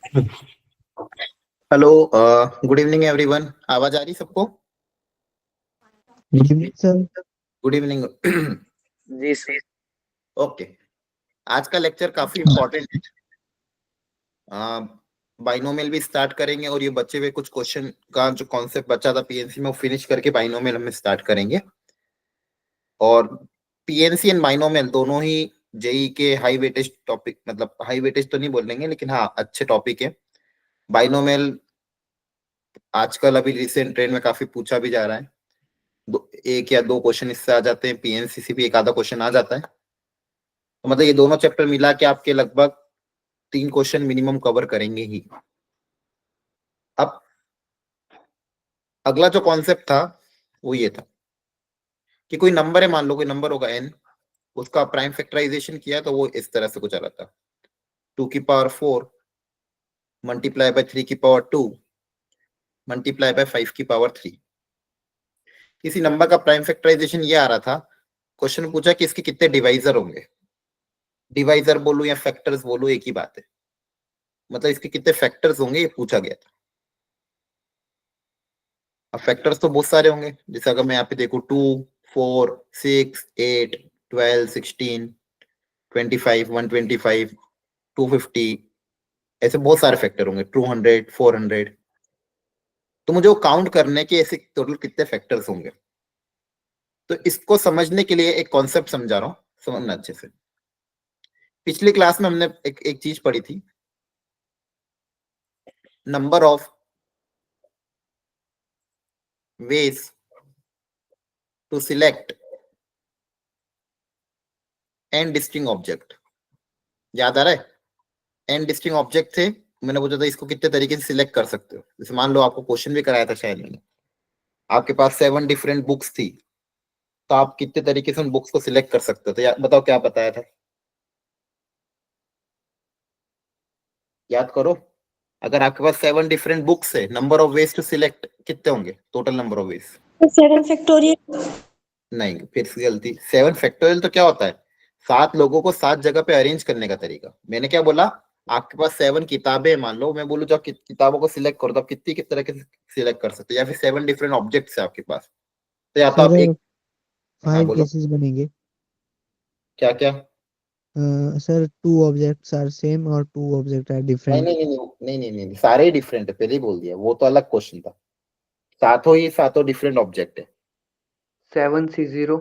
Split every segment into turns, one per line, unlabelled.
Hello. Good evening everyone. आवाज आ रही सबको?
Good evening sir.
Good evening.
जी सर।
ओके। आज का लेक्चर काफी इम्पोर्टेंट है। बाइनोमियल भी स्टार्ट करेंगे और ये बचे हुए कुछ क्वेश्चन का जो कॉन्सेप्ट बचा था पीएनसी में वो फिनिश करके बाइनोमियल हम स्टार्ट करेंगे। और पीएनसी एंड बाइनोमियल दोनों ही जेई के हाई वेटेज टॉपिक, मतलब हाई वेटेज तो नहीं बोलेंगे लेकिन हाँ अच्छे टॉपिक है। बाइनोमियल आजकल अभी रिसेंट ट्रेंड में काफी पूछा भी जा रहा है। एक या दो क्वेश्चन इससे आ जाते हैं, पीएनसी से भी एक आधा क्वेश्चन आ जाता है। तो मतलब ये दोनों चैप्टर मिला के आपके लगभग 3 क्वेश्चन मिनिमम कवर करेंगे ही। अब अगला जो कॉन्सेप्ट था वो ये था कि कोई नंबर है, मान लो कोई नंबर होगा एन, उसका प्राइम फैक्टराइजेशन किया तो वो इस तरह से कुछ आ रहा था, 2 की पावर 4 मल्टीप्लाई बाय 3 की पावर 2 मल्टीप्लाई बाय 5 की पावर 3। किसी नंबर का प्राइम फैक्टराइजेशन ये आ रहा था। क्वेश्चन पूछा कि इसके कितने डिवाइजर होंगे। डिवाइजर बोलूं या फैक्टर्स बोलूं एक ही बात है, मतलब इसके कितने फैक्टर्स होंगे ये पूछा गया था। अब फैक्टर्स तो बहुत सारे होंगे, जैसे अगर मैं यहाँ पे देखूं 2, 4, 6, 8, 12, 16, 25, 125, 250, ऐसे बहुत सारे फैक्टर होंगे, 200, 400। तो मुझे वो काउंट करने के ऐसे टोटल कितने फैक्टर्स होंगे। तो इसको समझने के लिए एक कॉन्सेप्ट समझा रहा हूँ, समझना अच्छे से। पिछली क्लास में हमने एक चीज पढ़ी थी, number of ways to select n distinct object. याद आ रहा है? एन डिस्टिंग ऑब्जेक्ट थे, मैंने पूछा था इसको कितने तरीके से सिलेक्ट कर सकते हो। जैसे मान लो आपको क्वेश्चन भी कराया था शायद मैंने, आपके पास 7 डिफरेंट बुक्स थी, तो आप कितने तरीके से उन बुक्स को सिलेक्ट कर सकते हो। तो बताओ क्या बताया था, याद करो। अगर आपके पास 7 डिफरेंट बुक्स है, number of ways to select कितने होंगे, total number of ways?
7 factorial.
नहीं, फिर से गलती। 7 फैक्टोरियल तो क्या होता है? 7 लोगों को 7 जगह पे अरेंज करने का तरीका। मैंने क्या बोला, आपके पास 7 किताबें हैं, मान लो मैं बोलूँ जो किताबों को सिलेक्ट करो, तो आप कितनी किस तरह के सिलेक्ट कर सकते हो, या फिर 7 डिफरेंट ऑब्जेक्ट्स है आपके पास, तो या तो आप
सर
एक। हाँ
5
बोलो।
केसेस बनेंगे।
क्या क्या?
सर 2 ऑब्जेक्ट्स आर सेम और 2 ऑब्जेक्ट आर
नहीं
डिफरेंट।
नहीं नहीं नहीं नहीं नहीं नहीं, सारे ही डिफरेंट है, पहले ही बोल दिया, वो तो अलग क्वेश्चन था। सातों ही सातों डिफरेंट ऑब्जेक्ट है।
7C0।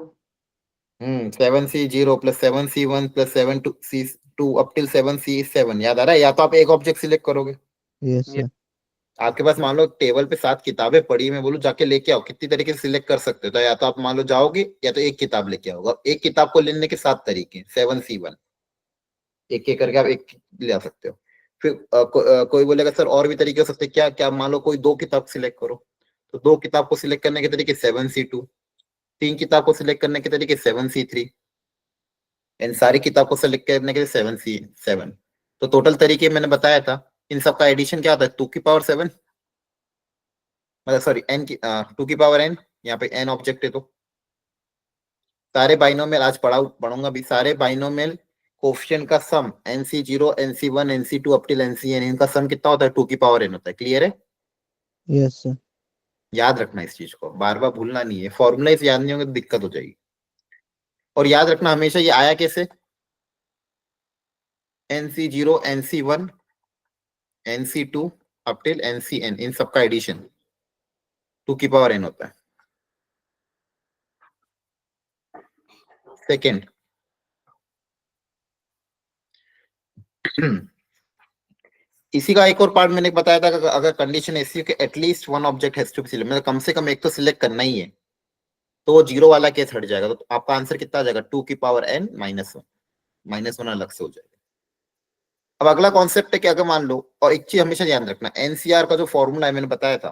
7C0 plus 7C1 plus 7C2 up till 7C7, याद आ रहा है? या तो आप एक ऑब्जेक्ट सिलेक्ट करोगे।
Yes sir.
आपके पास मान लो टेबल पे 7 किताबें पड़ी, मैं बोलूँ जाके लेके आओ, कितनी तरीके से सिलेक्ट कर सकते हो। तो या तो आप मान लो जाओगे, या तो एक किताब लेके आओगे। एक किताब को लेने के 7 तरीके, 7C1, एक एक करके आप एक ले आ सकते हो। फिर कोई बोलेगा सर और भी तरीके हो सकते हैं। क्या क्या? मान लो कोई 2 किताब सिलेक्ट करो, तो 2 किताब को सिलेक्ट करने के तरीके 7C2, 3 किताब को सिलेक्ट करने के तरीके 7C3, इन सारी किताब को सेलेक्ट करने के लिए 7C7। तो टोटल तरीके मैंने बताया था, इन सबका एडिशन क्या होता है, 2 की पावर 7, मतलब सॉरी एन की 2 की पावर n। यहाँ पे n ऑब्जेक्ट है, तो सारे बाइनोमियल आज पढ़ूंगा भी, सारे बाइनोमियल कोफिशिएंट का सम NC0 NC1 NC2 up till NCn, इनका सम कितना होता है, 2 की पावर n होता है। क्लियर है?
Yes sir.
याद रखना इस चीज को, बार बार भूलना नहीं है। फॉर्मूला याद नहीं होंगे तो दिक्कत हो जाएगी। और याद रखना हमेशा ये आया कैसे, NC0 NC1 NC2 up till NCn, इन सबका एडिशन 2 की पावर n होता है। सेकेंड, इसी का एक और पार्ट मैंने बताया था कि अगर कंडीशन ऐसी हो कि at least one object has to be select, मतलब कम से कम एक तो सिलेक्ट करना ही है, तो वो जीरो वाला केस हट जाएगा। तो आपका आंसर कितना आ जाएगा, 2 की पावर n -1, -1 अलग से हो जाएगा। अब अगला कॉन्सेप्ट है कि अगर मान लो, और एक चीज हमेशा ध्यान रखना, एनसीआर का जो फॉर्मूला है मैंने बताया था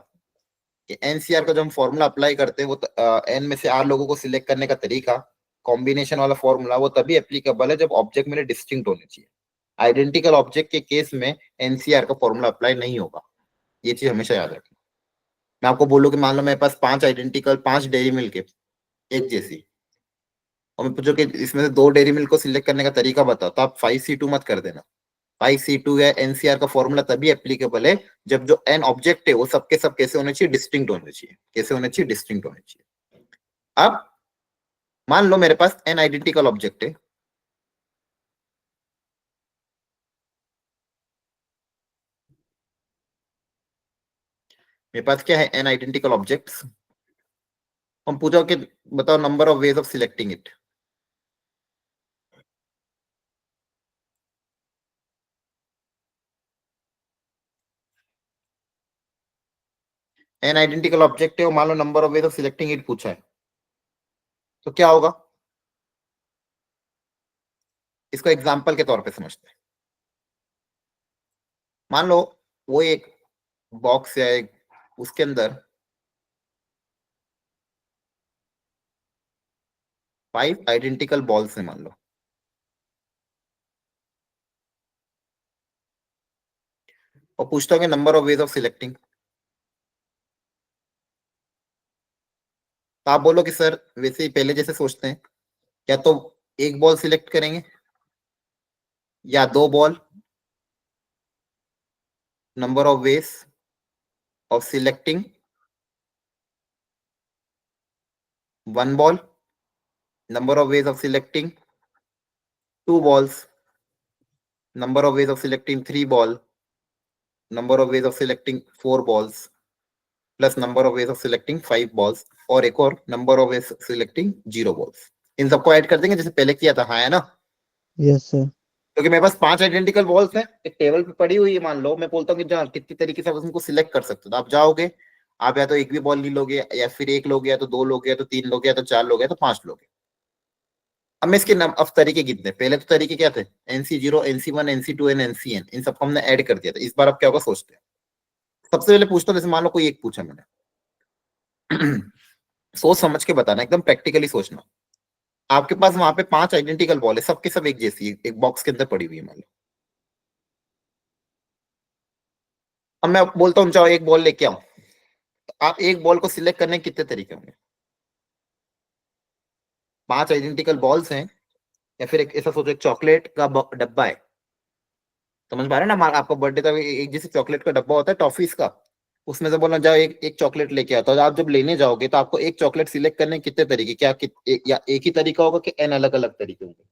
कि एनसीआर का जो हम फॉर्मूला अप्लाई करते हैं वो एन में से आर लोगों को सिलेक्ट करने का तरीका, कॉम्बिनेशन वाला फॉर्मूला, वो तभी एप्लीकेबल है जब ऑब्जेक्ट मेरे डिस्टिंक्ट होने चाहिए। आइडेंटिकल ऑब्जेक्ट के केस में एनसीआर का फॉर्मूला अप्लाई नहीं होगा, ये चीज हमेशा याद रखें। मैं आपको बोलूं कि मान लो मेरे पास 5 आइडेंटिकल, 5 डेयरी मिल्क है एक जैसी, और मैं पूछो कि इसमें से 2 डेयरी मिल्क को सिलेक्ट करने का तरीका बताओ, तो आप 5C2 मत कर देना, भाई C2 या NCR का फॉर्मूला तभी एप्लीकेबल है जब जो n ऑब्जेक्ट है वो सबके सब कैसे होने चाहिए, डिस्टिंक्ट होने चाहिए। कैसे होने चाहिए, डिस्टिंक्ट होने चाहिए। अब मान लो मेरे पास n आइडेंटिकल ऑब्जेक्ट है, मेरे पास क्या है, n आइडेंटिकल ऑब्जेक्ट्स। हम पूछा कि बताओ number of ways of selecting it. n identical object है और मान लो number of ways of selecting it पूछा है, तो क्या होगा, इसको एग्जांपल के तौर पे समझते हैं। मान लो वो एक बॉक्स या एक, उसके अंदर 5 आइडेंटिकल बॉल्स है मान लो, और पूछता हूँ कि number of ways of selecting. तो आप बोलो कि सर वैसे ही पहले जैसे सोचते हैं, या तो एक बॉल सिलेक्ट करेंगे या दो ball, number of ways of selecting one ball, number of ways of selecting two balls, number of ways of selecting three ball, number of ways of selecting four balls, plus number of ways of selecting five balls, और एक और number of ways selecting zero balls। इन सबको add कर देंगे जैसे पहले किया था, हाँ है ना।
Yes sir.
क्योंकि मेरे पास 5 आइडेंटिकल बॉल्स हैं, एक टेबल पे पड़ी हुई है, मान लो मैं बोलता हूँ कि जहाँ कितनी तरीके से आप उनको सिलेक्ट कर सकते हो, तो आप जाओगे, आप या तो एक भी बॉल नहीं लोगे, या फिर एक लोगे, या तो दो लोगे, या तो तीन लोगे, या तो चार लोगे, या तो पांच लोगे। अब मैं इसके अब तरीके कितने, पहले तो तरीके क्या थे, NC0, NC1, NC2 and NCN, इन सबको हमने ऐड कर दिया था। इस बार अब क्या होगा सोचते हैं। सबसे पहले पूछता हूँ, जैसे मान लो कोई एक पूछा मैंने, सोच समझ के बताना, एकदम प्रैक्टिकली सोचना। आपके पास वहां पे 5 आइडेंटिकल बॉल है, सबके सब एक जैसी है, एक बॉक्स के अंदर पड़ी हुई है मान लो। अब मैं बोलता हूँ जाओ एक बॉल लेके आओ, तो आप एक बॉल को सिलेक्ट करने के कितने तरीके होंगे, 5 आइडेंटिकल बॉल्स हैं, या फिर एक ऐसा सोचो एक चॉकलेट का डब्बा है, समझ पा रहे हैं ना, आपका बर्थडे था, एक जैसे चॉकलेट का डब्बा होता है टॉफीज का, उसमें से बोलना जाओ एक एक चॉकलेट लेके आता, तो आप जब लेने जाओगे तो आपको एक चॉकलेट सिलेक्ट करने के कितने तरीके, क्या या एक ही तरीका होगा कि एन अलग अलग तरीके होंगे,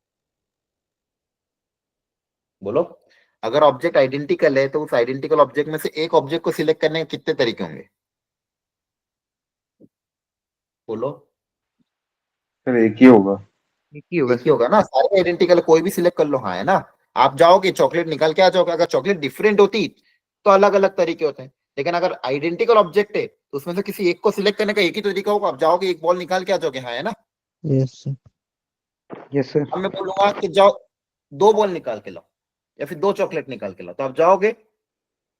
बोलो। अगर ऑब्जेक्ट आइडेंटिकल है तो उस आइडेंटिकल ऑब्जेक्ट में से एक ऑब्जेक्ट को सिलेक्ट करने के कितने तरीके होंगे, बोलो।
सर एक ही होगा।
एक ही होगा
एक ही होगा ना, सारे आइडेंटिकल, कोई भी सिलेक्ट कर लो, हाँ है ना। आप जाओगे चॉकलेट निकाल के आ जाओगे, अगर चॉकलेट डिफरेंट होती तो अलग अलग तरीके होते हैं, लेकिन अगर आइडेंटिकल ऑब्जेक्ट है तो उसमें से किसी एक को सिलेक्ट करने का एक ही तरीका होगा, आप जाओगे एक बॉल निकाल के आ जाओगे, हाँ है ना।
Yes sir.
Yes sir.
अब मैं बोलूंगा कि जाओ दो बॉल निकाल के लाओ, या फिर दो चॉकलेट निकाल के लाओ, तो आप जाओगे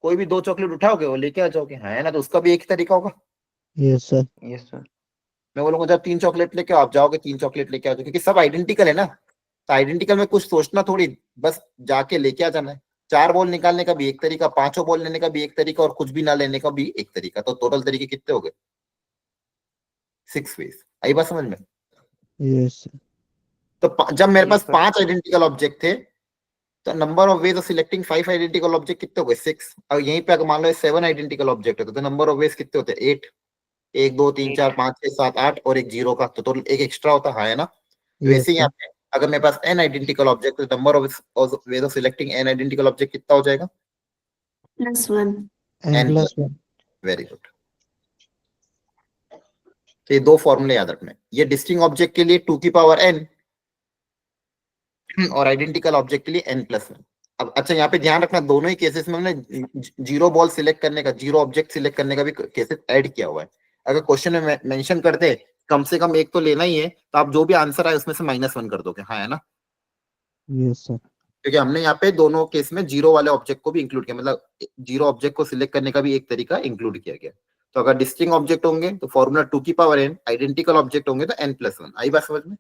कोई भी दो चॉकलेट उठाओगे वो लेके आ जाओगे, हाँ है ना, तो उसका भी एक ही तरीका होगा।
Yes sir.
Yes sir.
मैं बोलूंगा जब 3 चॉकलेट लेके आओ, आप जाओगे 3 चॉकलेट लेके आ जाओगे, क्योंकि सब आइडेंटिकल है ना, तो आइडेंटिकल में कुछ सोचना थोड़ी, बस जाके लेके आ जाना है। 4 बॉल निकालने का भी एक तरीका, पांचों बॉल लेने का भी एक तरीका, और कुछ भी ना लेने का भी एक तरीका, तो टोटल तरीके कितने हो गए, 6 वेज। आई बात समझ में।
Yes sir.
तो जब मेरे पास
यस सर।
5 आइडेंटिकल ऑब्जेक्ट थे, तो number of ways of selecting 5 identical object कितने हो गए, 6। और यहीं पे अगर मान लो 7 आइडेंटिकल ऑब्जेक्ट है, तो नंबर ऑफ वेज कितने होते हैं, 8। 1 2 3 4
8।
5 6 7 8 और एक जीरो का, तो टोटल एक एक्स्ट्रा होता है ना।
यस
वैसे ही
सर।
यहाँ पे अगर मेरे पास n आइडेंटिकल ऑब्जेक्ट, तो number of ways of selecting n identical object कितना हो जाएगा,
+1।
N
n।
Plus one.
Very good. तो ये दो फॉर्मूले याद रखने, ये डिस्टिंक्ट ऑब्जेक्ट के लिए 2 की पावर n, और आइडेंटिकल ऑब्जेक्ट के लिए n+1। अब अच्छा यहाँ पे ध्यान रखना, दोनों ही केसेस में हमने जीरो बॉल सिलेक्ट करने का, जीरो ऑब्जेक्ट सिलेक्ट करने का भी केसेस ऐड किया हुआ है। अगर क्वेश्चन में मेंशन करते कम से कम एक तो लेना ही है, तो आप जो भी आंसर आए उसमें से -1 कर दोगे, हाँ है ना।
Yes sir.
क्योंकि हमने यहाँ पे दोनों केस में जीरो वाले ऑब्जेक्ट को भी इंक्लूड किया, मतलब जीरो ऑब्जेक्ट को सिलेक्ट करने का भी एक तरीका इंक्लूड किया गया। तो अगर डिस्टिंक्ट ऑब्जेक्ट होंगे तो फॉर्मूला 2 की पावर n, आइडेंटिकल ऑब्जेक्ट होंगे तो n+1। आई बात समझ में।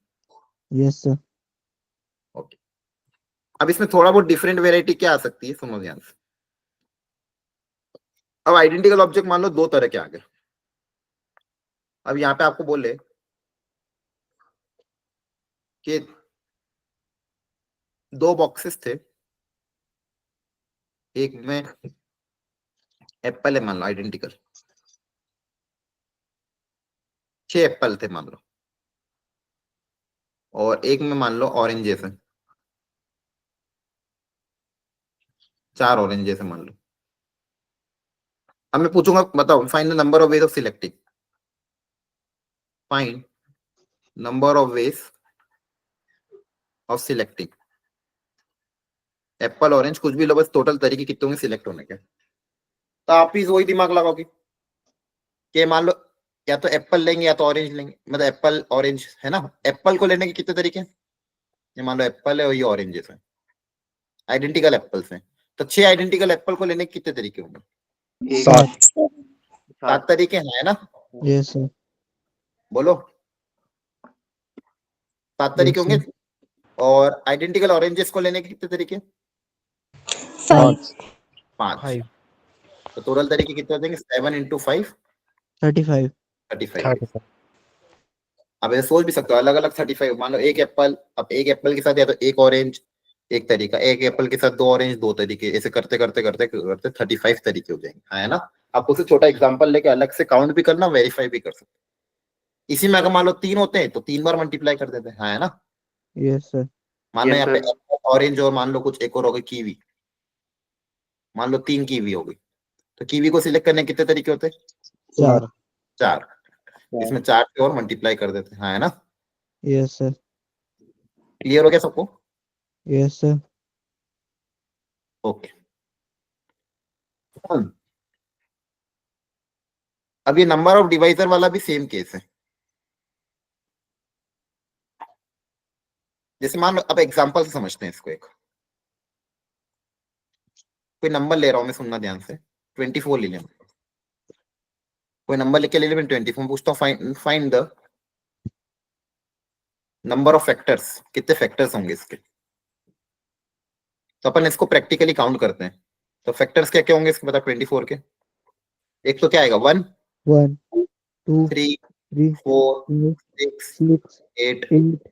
Yes sir.
ओके, अब इसमें थोड़ा बहुत डिफरेंट वेराइटी क्या आ सकती है, सुनो ध्यान से। अब आइडेंटिकल ऑब्जेक्ट मान लो दो तरह के आ गए। अब यहाँ पे आपको बोले कि दो बॉक्सेस थे, एक में एप्पल है मान लो आइडेंटिकल, 6 एप्पल थे मान लो, और एक में मान लो ऑरेंजेस है, 4 ऑरेंजेस है मान लो। अब मैं पूछूंगा बताओ find the number of ways of selecting, find number of ways of selecting, Apple orange कुछ भी लो, बस टोटल तरीके कितने होंगे सिलेक्ट होने के। तो आप ही वही दिमाग लगाओगे कि मान लो या तो एप्पल लेंगे या तो ऑरेंज लेंगे, मतलब एप्पल ऑरेंज है ना, एप्पल को लेने के कितने तरीके हैं, ये मान लो एप्पल है और ये ऑरेंजेस है, आइडेंटिकल एप्पल्स हैं, तो 6 आइडेंटिकल एप्पल को लेने के कितने तरीके होंगे,
एक
7।
7 तरीके हैं है ना,
यस सर।
बोलो 7 तरीके
यस
होंगे।
सर।
और आइडेंटिकल ऑरेंजेस को लेने के कितने तरीके,
5।
5। तो टोटल तरीके कितने हो जाएंगे, 7 into 5
35।
35। अब ऐसे सोच भी सकते हो अलग अलग 35, मान लो एक एप्पल, अब एक एप्पल के साथ या तो एक ऑरेंज एक तरीका, एक एप्पल के साथ 2 ऑरेंज 2 तरीके, ऐसे करते करते करते करते 35 तरीके हो जाएंगे, है ना। आप उससे छोटा एग्जांपल लेके अलग से काउंट भी करना, वेरीफाई भी कर सकते हो। इसी में अगर मान लो 3 होते हैं तो 3 बार मल्टीप्लाई कर देते हैं, है ना।
Yes sir.
मान लो
Yes,
यहाँ पे
sir.
एप्पल ऑरेंज और मान लो कुछ एक और हो गई कीवी, मान लो 3 कीवी हो गई, तो कीवी को सिलेक्ट करने के कितने तरीके होते हैं,
4।
4। इसमें 4 से और मल्टीप्लाई कर देते हैं, है ना।
Yes sir.
क्लियर हो गया सबको,
यस सर।
ओके। अब ये नंबर ऑफ डिवाइजर वाला भी सेम केस है। जैसे मान लो अब एग्जांपल से समझते हैं इसको, एक कोई नंबर ले रहा हूं मैं, सुनना ध्यान से, 24 ले लिया, कोई नंबर लेके ले लिया मैंने 24, पूछता हूँ find the number of factors, कितने फैक्टर्स होंगे इसके। तो अपन इसको प्रैक्टिकली काउंट करते हैं, तो फैक्टर्स क्या क्या होंगे इसके बता 24 के। एक तो क्या आएगा 1
1 2
3
3
4
5
6
6
8
8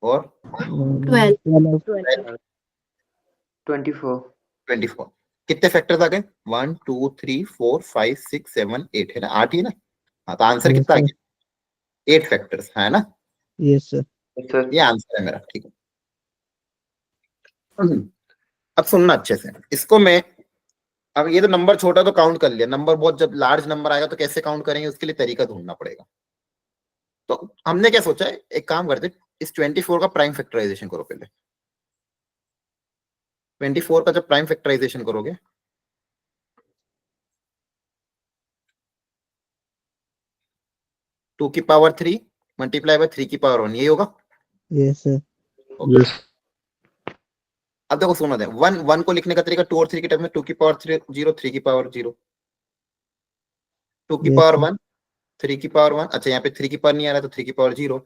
और
12.
12।
24.
24। कितने फैक्टर्स आ गए, 1 2 3 4 5 6 7 8 है ना, 8 ही है ना। हाँ तो आंसर
Yes,
कितना आ
sir.
गया, 8 फैक्टर्स, है ना।
Yes sir.
Yes, sir.
ये आंसर है मेरा, ठीक है। अब सुनना अच्छे से इसको, मैं अब ये तो नंबर छोटा तो काउंट कर लिया, नंबर बहुत जब लार्ज नंबर आएगा तो कैसे काउंट करेंगे, उसके लिए तरीका ढूंढना पड़ेगा। तो हमने क्या सोचा है, एक काम करते, इस 24 का प्राइम फैक्टराइजेशन करो पहले। 24 का जब प्राइम फैक्टराइजेशन करोगे, टू की पावर 3 मल्टीप्लाई बाय 3 की पावर 1, यही होगा।
Yes sir.
Okay. अब देखो सुनो दे, 1 1 को लिखने का तरीका 2 और 3 के टर्म में, 2 की पावर 3 0, 3 की पावर 0, 2 की
Yes,
पावर
sir.
1 3 की पावर 1, अच्छा यहाँ पे 3 की पावर नहीं आ रहा तो 3 की पावर 0,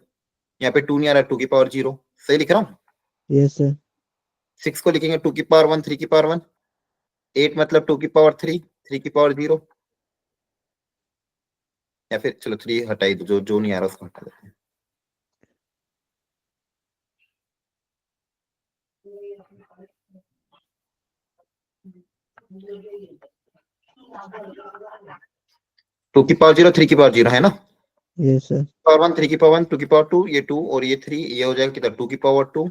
यहाँ पे 2 नहीं आ रहा 2 की पावर 0, सही लिख रहा हूँ।
Yes sir.
6 को लिखेंगे 2 की पावर 1 3 की पावर 1, 8 मतलब 2 की पावर 3 3 की पावर 0, या फिर चलो 3 हटाई दो, जो जो नहीं आ रहा उसको हटा देते हैं। टू की पावर 0 3 की पावर 0 है ना,
यस सर।
पावर 1 3 की पावर 1 2 की पावर 2, ये 2 और ये 3, ये हो जाएगा कितना 2 की पावर 2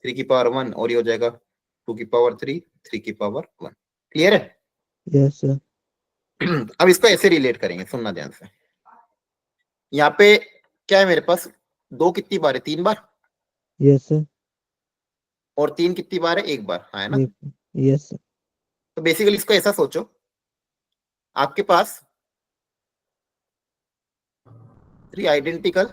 3 की पावर 1, और ये हो जाएगा 2 की पावर 3 3 की पावर 1। क्लियर है।
Yes sir.
अब इसको ऐसे रिलेट करेंगे, सुनना ध्यान से। यहाँ पे क्या है मेरे पास, 2 कितनी बार है, 3 बार,
यस सर।
और 3 कितनी बार है, 1 बार, हाँ, है ना।
Yes sir.
तो बेसिकली इसको ऐसा सोचो, आपके पास 3 आइडेंटिकल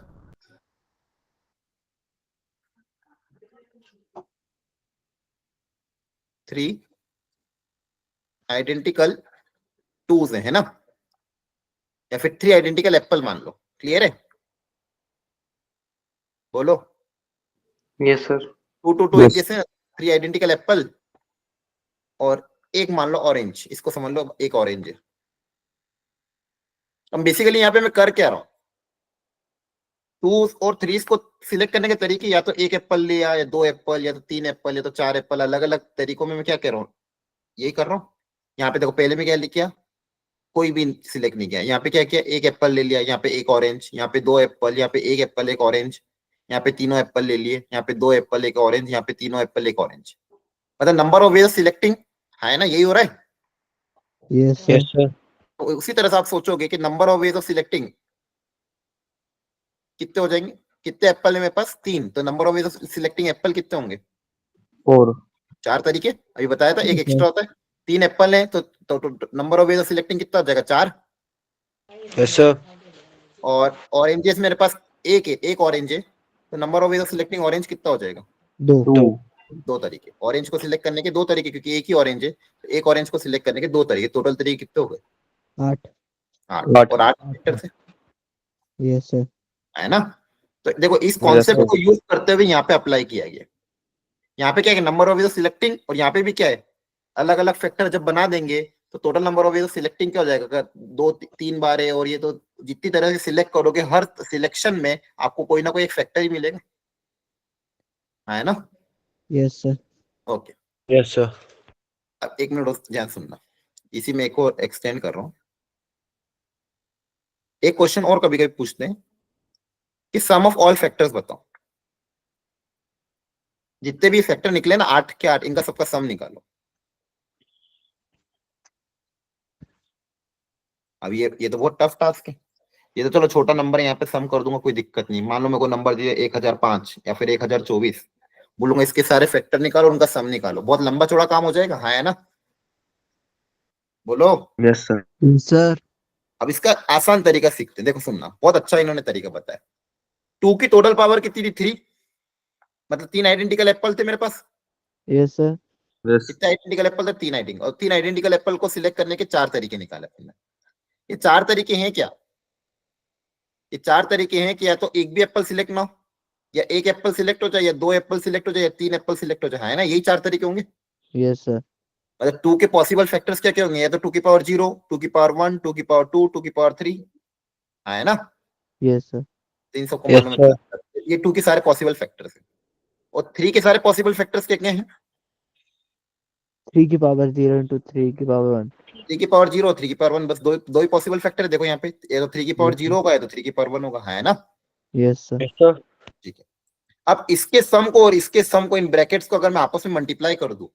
टूज है ना, या फिर 3 आइडेंटिकल एप्पल मान लो। क्लियर है, बोलो।
Yes, sir.
2 2 2 एक जैसे, 3 आइडेंटिकल एप्पल और एक मान लो ऑरेंज, इसको समझ लो एक ऑरेंज है। अब बेसिकली यहाँ पे मैं कर क्या रहा हूँ, 2 और 3 को सिलेक्ट करने के तरीके, या तो एक एप्पल लिया, या 2 एप्पल, या तो 3 एप्पल, या तो 4 एप्पल, अलग अलग तरीकों में मैं क्या कह रहा हूँ, यही कर रहा हूँ। यहाँ पे देखो पहले में क्या लिखा, कोई भी सिलेक्ट नहीं किया। यहाँ पे क्या किया, एक एप्पल ले लिया, यहाँ पे एक ऑरेंज, यहाँ पे दो एप्पल, यहाँ पे एक एप्पल एक ऑरेंज, यहाँ पे तीनों एप्पल ले लिए, यहाँ पे दो एप्पल एक ऑरेंज, यहाँ पे तीनों एप्पल एक ऑरेंज। मतलब नंबर ऑफ वेज सिलेक्टिंग है ना, यही हो रहा है।
Yes, sir.
sir.
तो उसी तरह से आप सोचोगे कि number of ways of selecting कितने हो जाएंगे, कितने एप्पल है मेरे पास, 3, तो number of ways of selecting Apple कितने होंगे,
4.
4 तरीके। अभी बताया था, एक
Okay.
एक्स्ट्रा होता है। 3 एप्पल है तो number of ways of selecting कितना हो जाएगा, 4।
Yes, sir.
और ऑरेंजेस मेरे पास एक है, एक ऑरेंज है, तो number of ways of selecting orange कितना हो जाएगा,
2.
2.
2 तरीके। ऑरेंज को सिलेक्ट करने के 2 तरीके, क्योंकि एक ही ऑरेंज है, तो एक ऑरेंज को सिलेक्ट करने के 2 तरीके, टोटल तरीके कितने हो गए,
8.
8।
आठ।
और 8 फैक्टर से,
Yes, sir.
है ना। तो देखो इस
Yes,
कॉन्सेप्ट
sir.
को यूज करते हुए यहाँ पे अप्लाई किया गया। यहाँ पे क्या है, number of ways of selecting, और यहाँ पे भी क्या है, अलग अलग फैक्टर जब बना देंगे तो total number of ways of selecting क्या हो जाएगा, अगर 2-3 बार है, और ये तो जितनी तरह से सिलेक्ट करोगे हर सिलेक्शन में आपको कोई ना कोई एक फैक्टर ही मिलेगा, है ना।
Yes, sir.
Okay,
Yes, sir.
अब 1 मिनट और ध्यान सुनना, इसी में एक और एक्सटेंड कर रहा हूँ। एक क्वेश्चन और कभी कभी पूछते हैं कि सम ऑफ ऑल फैक्टर्स बताओ। जितने भी फैक्टर निकले ना 8 के 8, इनका सबका सम निकालो। अब ये तो बहुत टफ टास्क है। ये तो चलो छोटा नंबर है, यहाँ पे सम कर दूंगा, कोई दिक्कत नहीं। मान लो मेरे को नंबर दिए 1005 या फिर 1024, बोलूंगा इसके सारे फैक्टर निकालो, उनका सम निकालो। बहुत लंबा चौड़ा काम हो जाएगा, हाँ है ना, बोलो।
Yes, sir.
Yes, sir.
अब इसका आसान तरीका सीखते हैं, देखो सुनना, बहुत अच्छा इन्होंने तरीका बताया। 2 की टोटल पावर कितनी थी, 3, मतलब 3 आइडेंटिकल एप्पल थे मेरे पास।
Yes, sir.
Yes.
कितने आइडेंटिकल एप्पल थे, 3 आइडेंटिकल, और 3 आइडेंटिकल एप्पल को सिलेक्ट करने के 4 तरीके निकाले हमने। ये 4 तरीके हैं क्या, ये 4 तरीके हैं कि या तो एक भी एप्पल सिलेक्ट ना हो, या एक एप्पल सिलेक्ट हो जाए, या 2 एप्पल सिलेक्ट हो जाए, या 3 एप्पल सिलेक्ट हो जाए, है ना, यही 4 तरीके होंगे।
Yes, sir.
मतलब 2 के पॉसिबल फैक्टर्स क्या क्या होंगे, या तो 2 की पावर 0, 2 की पावर 1, 2 की पावर 2, 2 की पावर 3, है ना।
Yes, sir.
तो इन सबको
Yes,
मालूम
sir.
है, ये 2 के सारे पॉसिबल फैक्टर्स हैं। और 3 के सारे पॉसिबल फैक्टर्स क्या क्या हैं,
3 की पावर 0 into 3 की पावर 1.
3 की पावर 0, 3 की पावर 1, बस दो ही पॉसिबल फैक्टर है। देखो यहाँ पे, या तो 3 की पावर
Yes,
0 होगा, या तो 3 की पावर 1 होगा, है ना।
Yes, sir.
Yes, sir.
ठीक है, अब इसके सम को और इसके सम को, इन ब्रैकेट्स को अगर मैं आपस में मल्टीप्लाई कर दूं,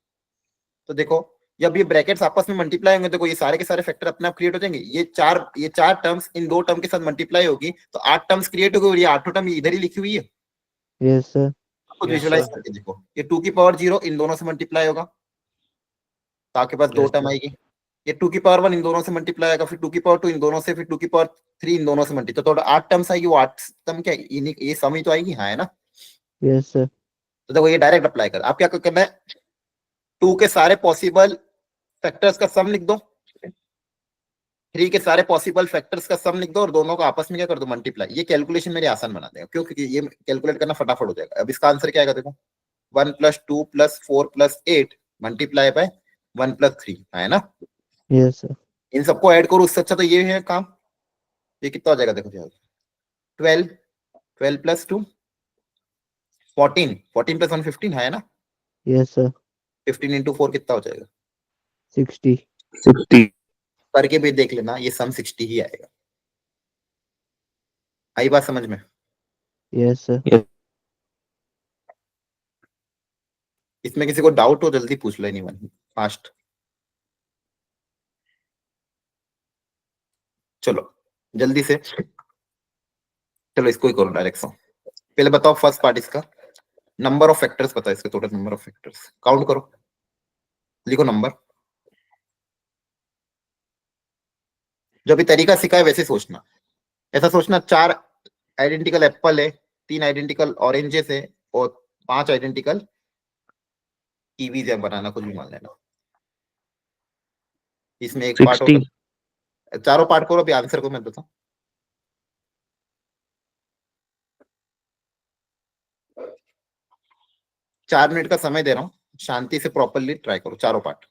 तो देखो जब ये ब्रैकेट्स आपस में मल्टीप्लाई होंगे, देखो ये सारे के सारे फैक्टर अपने आप क्रिएट हो जाएंगे। ये चार टर्म्स इन 2 टर्म के साथ मल्टीप्लाई होगी तो 8 टर्म्स क्रिएट होगी, और ये 8 टर्म इधर ही लिखी हुई है।
Yes, sir.
खुद
Yes,
विजुलाइज
sir.
करके देखो, ये 2 की पावर 0 इन दोनों से मल्टीप्लाई होगा तो आपके पास 2
Yes,
टर्म
sir.
आएगी। ये 2 की पावर 1 इन दोनों से मल्टीप्लाई आएगा, फिर 2 की पावर 2 इन दोनों से, फिर 2 की पावर 3 इन दोनों से मल्टीप्लाई, तो टोटल 8 टर्म्स आएगी। वो 8 टर्म क्या, ये सम ही तो आएगी, हाँ है ना।
Yes, sir.
तो देखो ये डायरेक्ट अप्लाई कर, आप क्या करना है, 2 के सारे पॉसिबल फैक्टर्स का सम लिख दो, 3 के सारे पॉसिबल फैक्टर्स का सम लिख दो, और दोनों को आपस में क्या कर दो, मल्टीप्लाई। ये कैलकुलेशन मेरी आसान बना देगा, क्यों, क्योंकि ये कैलकुलेट करना फटाफट हो जाएगा। अब इसका आंसर क्या आएगा, देखो 1 + 2 + 4 + 8 मल्टीप्लाई बाय 1 + 3, है ना।
Yes, sir.
इन सबको ऐड करो, उससे अच्छा तो ये है काम। ये कितना हो जाएगा, देखो 12, 12 + 2 14, 14 + 1 15, है ना।
Yes, sir.
15 × 4 कितना हो जाएगा,
60.
60.
करके भी देख लेना, ये सम 60 ही आएगा। आई बात समझ में।
Yes, sir.
इसमें किसी को डाउट हो जल्दी पूछ लो, एनीवन, फास्ट। चलो जल्दी से, चलो इसको ही करो डायरेक्ट सॉ। पहले बताओ फर्स्ट पार्ट इसका, नंबर ऑफ फैक्टर्स बताओ, इसके total number of factors count करो, लिखो नंबर। जो भी तरीका सिखाया वैसे सोचना, ऐसा सोचना 4 आइडेंटिकल एप्पल है, 3 आइडेंटिकल ऑरेंजेस है, और 5 आइडेंटिकल कीवीज है, बनाना कुछ भी मान लेना। इसमें एक पार्ट
60.
होता, चारों पार्ट करो, अभी आंसर को मैं बताऊं। 4 मिनट का समय दे रहा हूँ, शांति से प्रॉपरली ट्राई करो चारों पार्ट।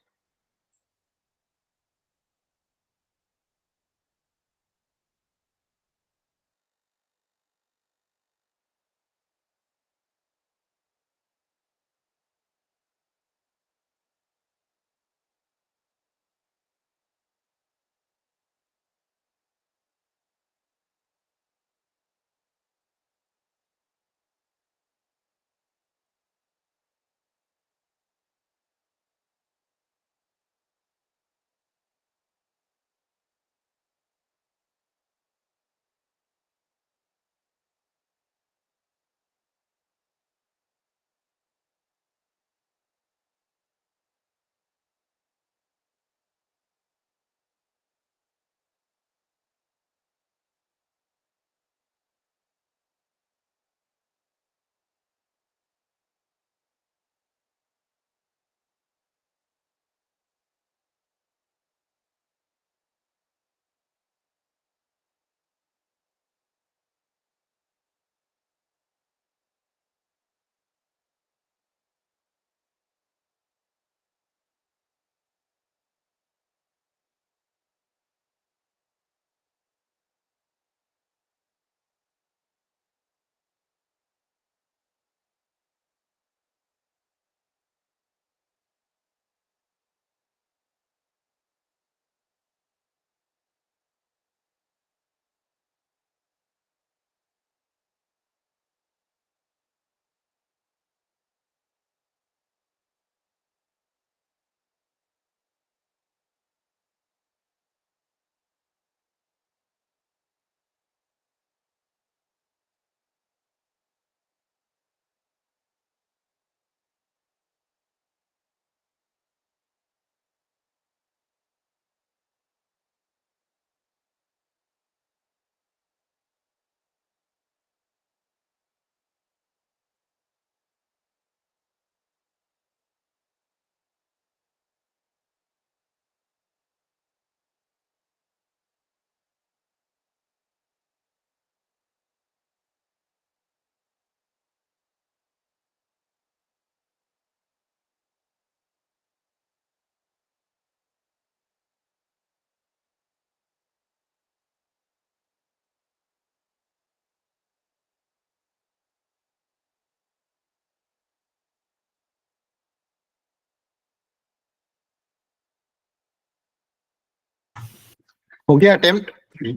हो गया अटेम्प्ट? ये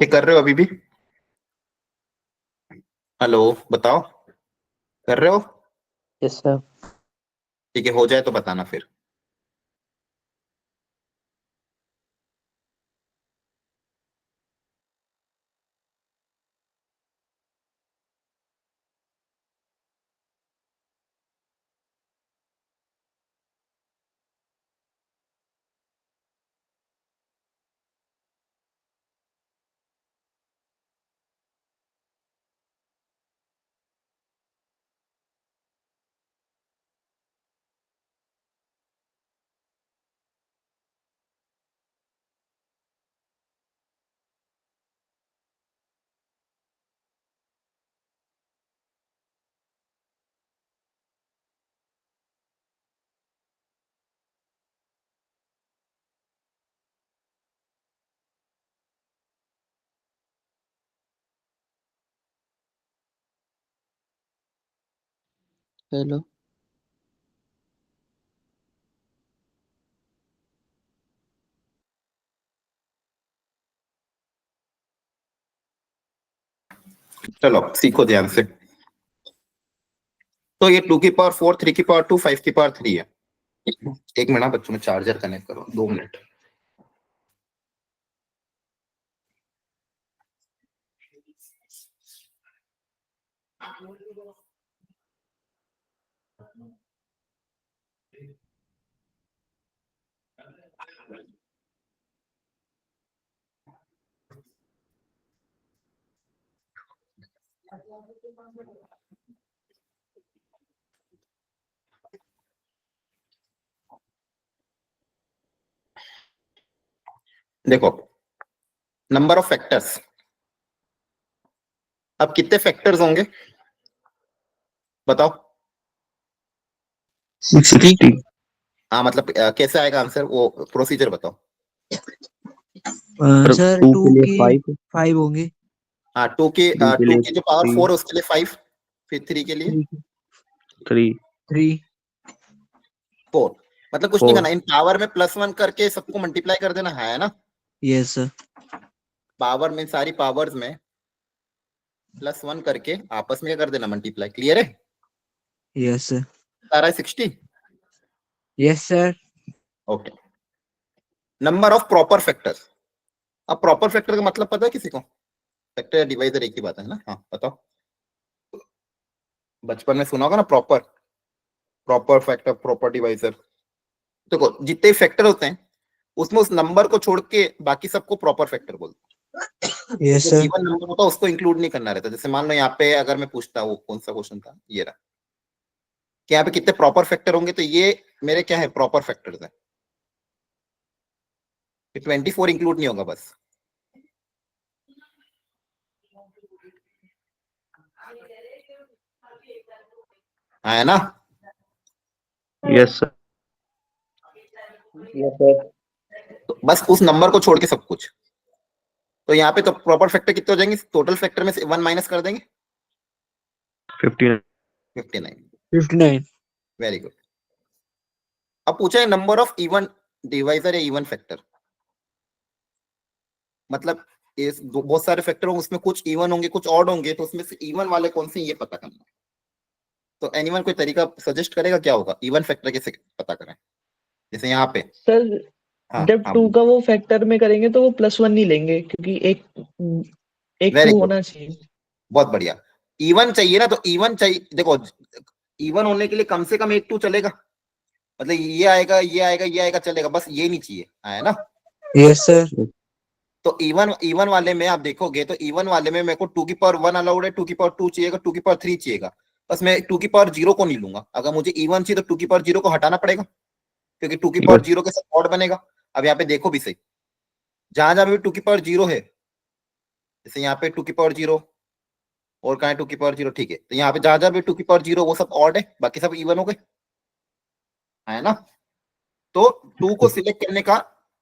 कर रहे हो अभी भी? हेलो, बताओ, कर रहे हो?
Yes sir.
ठीक है, हो जाए तो बताना फिर।
हेलो।
चलो सीखो ध्यान से। तो ये 2 की पावर 4, 3 की पावर 2, 5 की पावर 3 है। 1 मिनट बच्चों में चार्जर कनेक्ट करो, 2 मिनट। देखो, नंबर ऑफ फैक्टर्स। अब कितने फैक्टर्स होंगे बताओ?
60।
हाँ मतलब कैसे आएगा आंसर, वो प्रोसीजर बताओ।
सर
2
टू
के लिए
की
5,
5 होंगे।
हाँ, टू की
3 के लिए
जो पावर
3,
4 है उसके लिए 5, फिर 3 के लिए
3,
3।
4। मतलब कुछ नहीं
4।
करना, इन पावर में +1 करके सबको मल्टीप्लाई कर देना है ना।
Yes sir.
पावर में सारी पावर्स में +1 करके आपस में क्या कर देना, मल्टीप्लाई। क्लियर है?
Yes sir.
सारा 60।
Yes sir.
Okay. Number of proper factors. अब प्रॉपर फैक्टर का मतलब पता है किसी को? फैक्टर या डिवाइजर एक ही बात है ना। हाँ बताओ, बचपन में सुना होगा ना, proper proper factor, proper divisor. देखो जितने फैक्टर होते हैं उसमें उस नंबर को छोड़ के बाकी सबको प्रॉपर फैक्टर बोलते हैं।
यस
जो
सर।
गिवन नंबर होता है उसको इंक्लूड नहीं करना रहता। जैसे मान लो यहाँ पे अगर मैं पूछता, वो कौन सा क्वेश्चन था, ये रहा, कि यहाँ पे कितने प्रॉपर फैक्टर होंगे, तो ये मेरे क्या है, प्रॉपर फैक्टर्स है। 24 इंक्लूड नहीं होगा बस। हाँ, है ना?
Yes sir.
Yes sir.
तो बस उस नंबर को छोड़ के सब कुछ। तो यहाँ पे तो प्रॉपर फैक्टर कितने हो जाएंगे, टोटल फैक्टर में से 1 माइनस कर देंगे,
59।
59।
59।
Very good. अब पूछा है नंबर ऑफ इवन डिवाइजर या इवन फैक्टर। मतलब बहुत सारे फैक्टर होंगे, उसमें कुछ इवन होंगे कुछ ऑड होंगे, तो उसमें से इवन वाले कौन से, ये पता करना है। तो एनीवन कोई तरीका सजेस्ट करेगा क्या होगा, इवन फैक्टर कैसे पता करें? जैसे यहाँ पे
सर
हाँ
जब
हाँ
2 का वो फैक्टर में करेंगे तो वो +1 नहीं लेंगे क्योंकि एक
वेरी
2
गुड,
होना चाहिए।
बहुत बढ़िया। इवन चाहिए ना, तो इवन चाहिए। देखो, इवन होने के लिए कम से कम 1 2 चलेगा। मतलब ये आएगा ये आएगा ये आएगा चलेगा, बस ये नहीं चाहिए, है ना?
Yes sir.
तो इवन इवन वाले में आप देखोगे, तो इवन वाले में मेरे को 2 की पावर 1 अलाउड है, 2 की पावर 2 चाहिएगा, 2 की पावर 3 चाहिएगा। बस मैं 2 की पावर 0 को नहीं लूंगा। अगर मुझे इवन चाहिए तो 2 की पावर 0 को हटाना पड़ेगा, क्योंकि 2 की पावर 0 के साथ ऑड बनेगा। अब यहाँ पे देखो भी सही, जहां जहां भी 2 की पावर 0 है, जैसे यहाँ पे 2 की पावर 0, और कहा है 2 की पावर 0, ठीक है। तो यहाँ पे जहां जहां भी 2 की पावर 0 वो सब ऑड है, बाकी सब इवन हो गए, है ना? तो 2 को सिलेक्ट करने का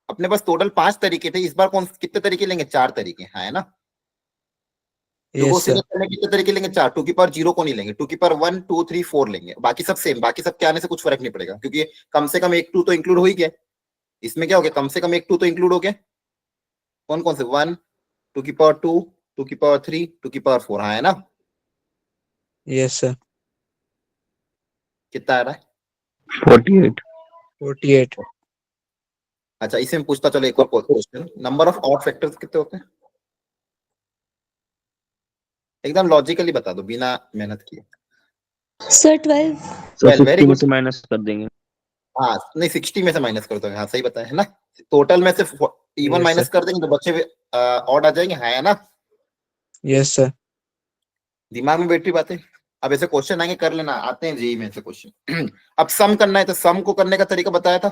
अपने पास टोटल 5 तरीके थे। इस बार कौन कितने तरीके लेंगे, 4 तरीके, है ना? 2 को
यस सर।
सिलेक्ट करने के कितने तरीके लेंगे, 4। 2 की पावर 0 को नहीं लेंगे, 2 की पावर 1 2 3 4 लेंगे। बाकी सब सेम, बाकी सब के आने से कुछ फर्क नहीं पड़ेगा, क्योंकि कम से कम 1 2 तो इंक्लूड हो ही गया। इसमें क्या हो गया, कम से कम 1 2 तो इंक्लूड हो गया। कौन कौन से 1, 2 की पावर 2, 2 की पावर 3, 2 की पावर 4, हाँ है ना?
Yes, sir.
कितना आ रहा है?
48.
48.
अच्छा, इसे में पूछता चलो एक और question, number of odd factors कितने होते हैं? एकदम लॉजिकली बता दो बिना मेहनत किए।
Sir, 12.
सर
12, वेरी
60 में
गुड।
से माइनस कर देंगे।
हाँ नहीं, 60 में से माइनस कर दोगे, हाँ सही बताया है ना। टोटल में से इवन
Yes,
माइनस
sir.
कर देंगे तो बच्चे ऑड आ जाएंगे, हाँ है ना?
Yes, sir.
दिमाग में बैठी बातें। अब ऐसे क्वेश्चन आएंगे, कर लेना, आते हैं जेई में ऐसे क्वेश्चन। अब सम करना है तो सम को करने का तरीका बताया था,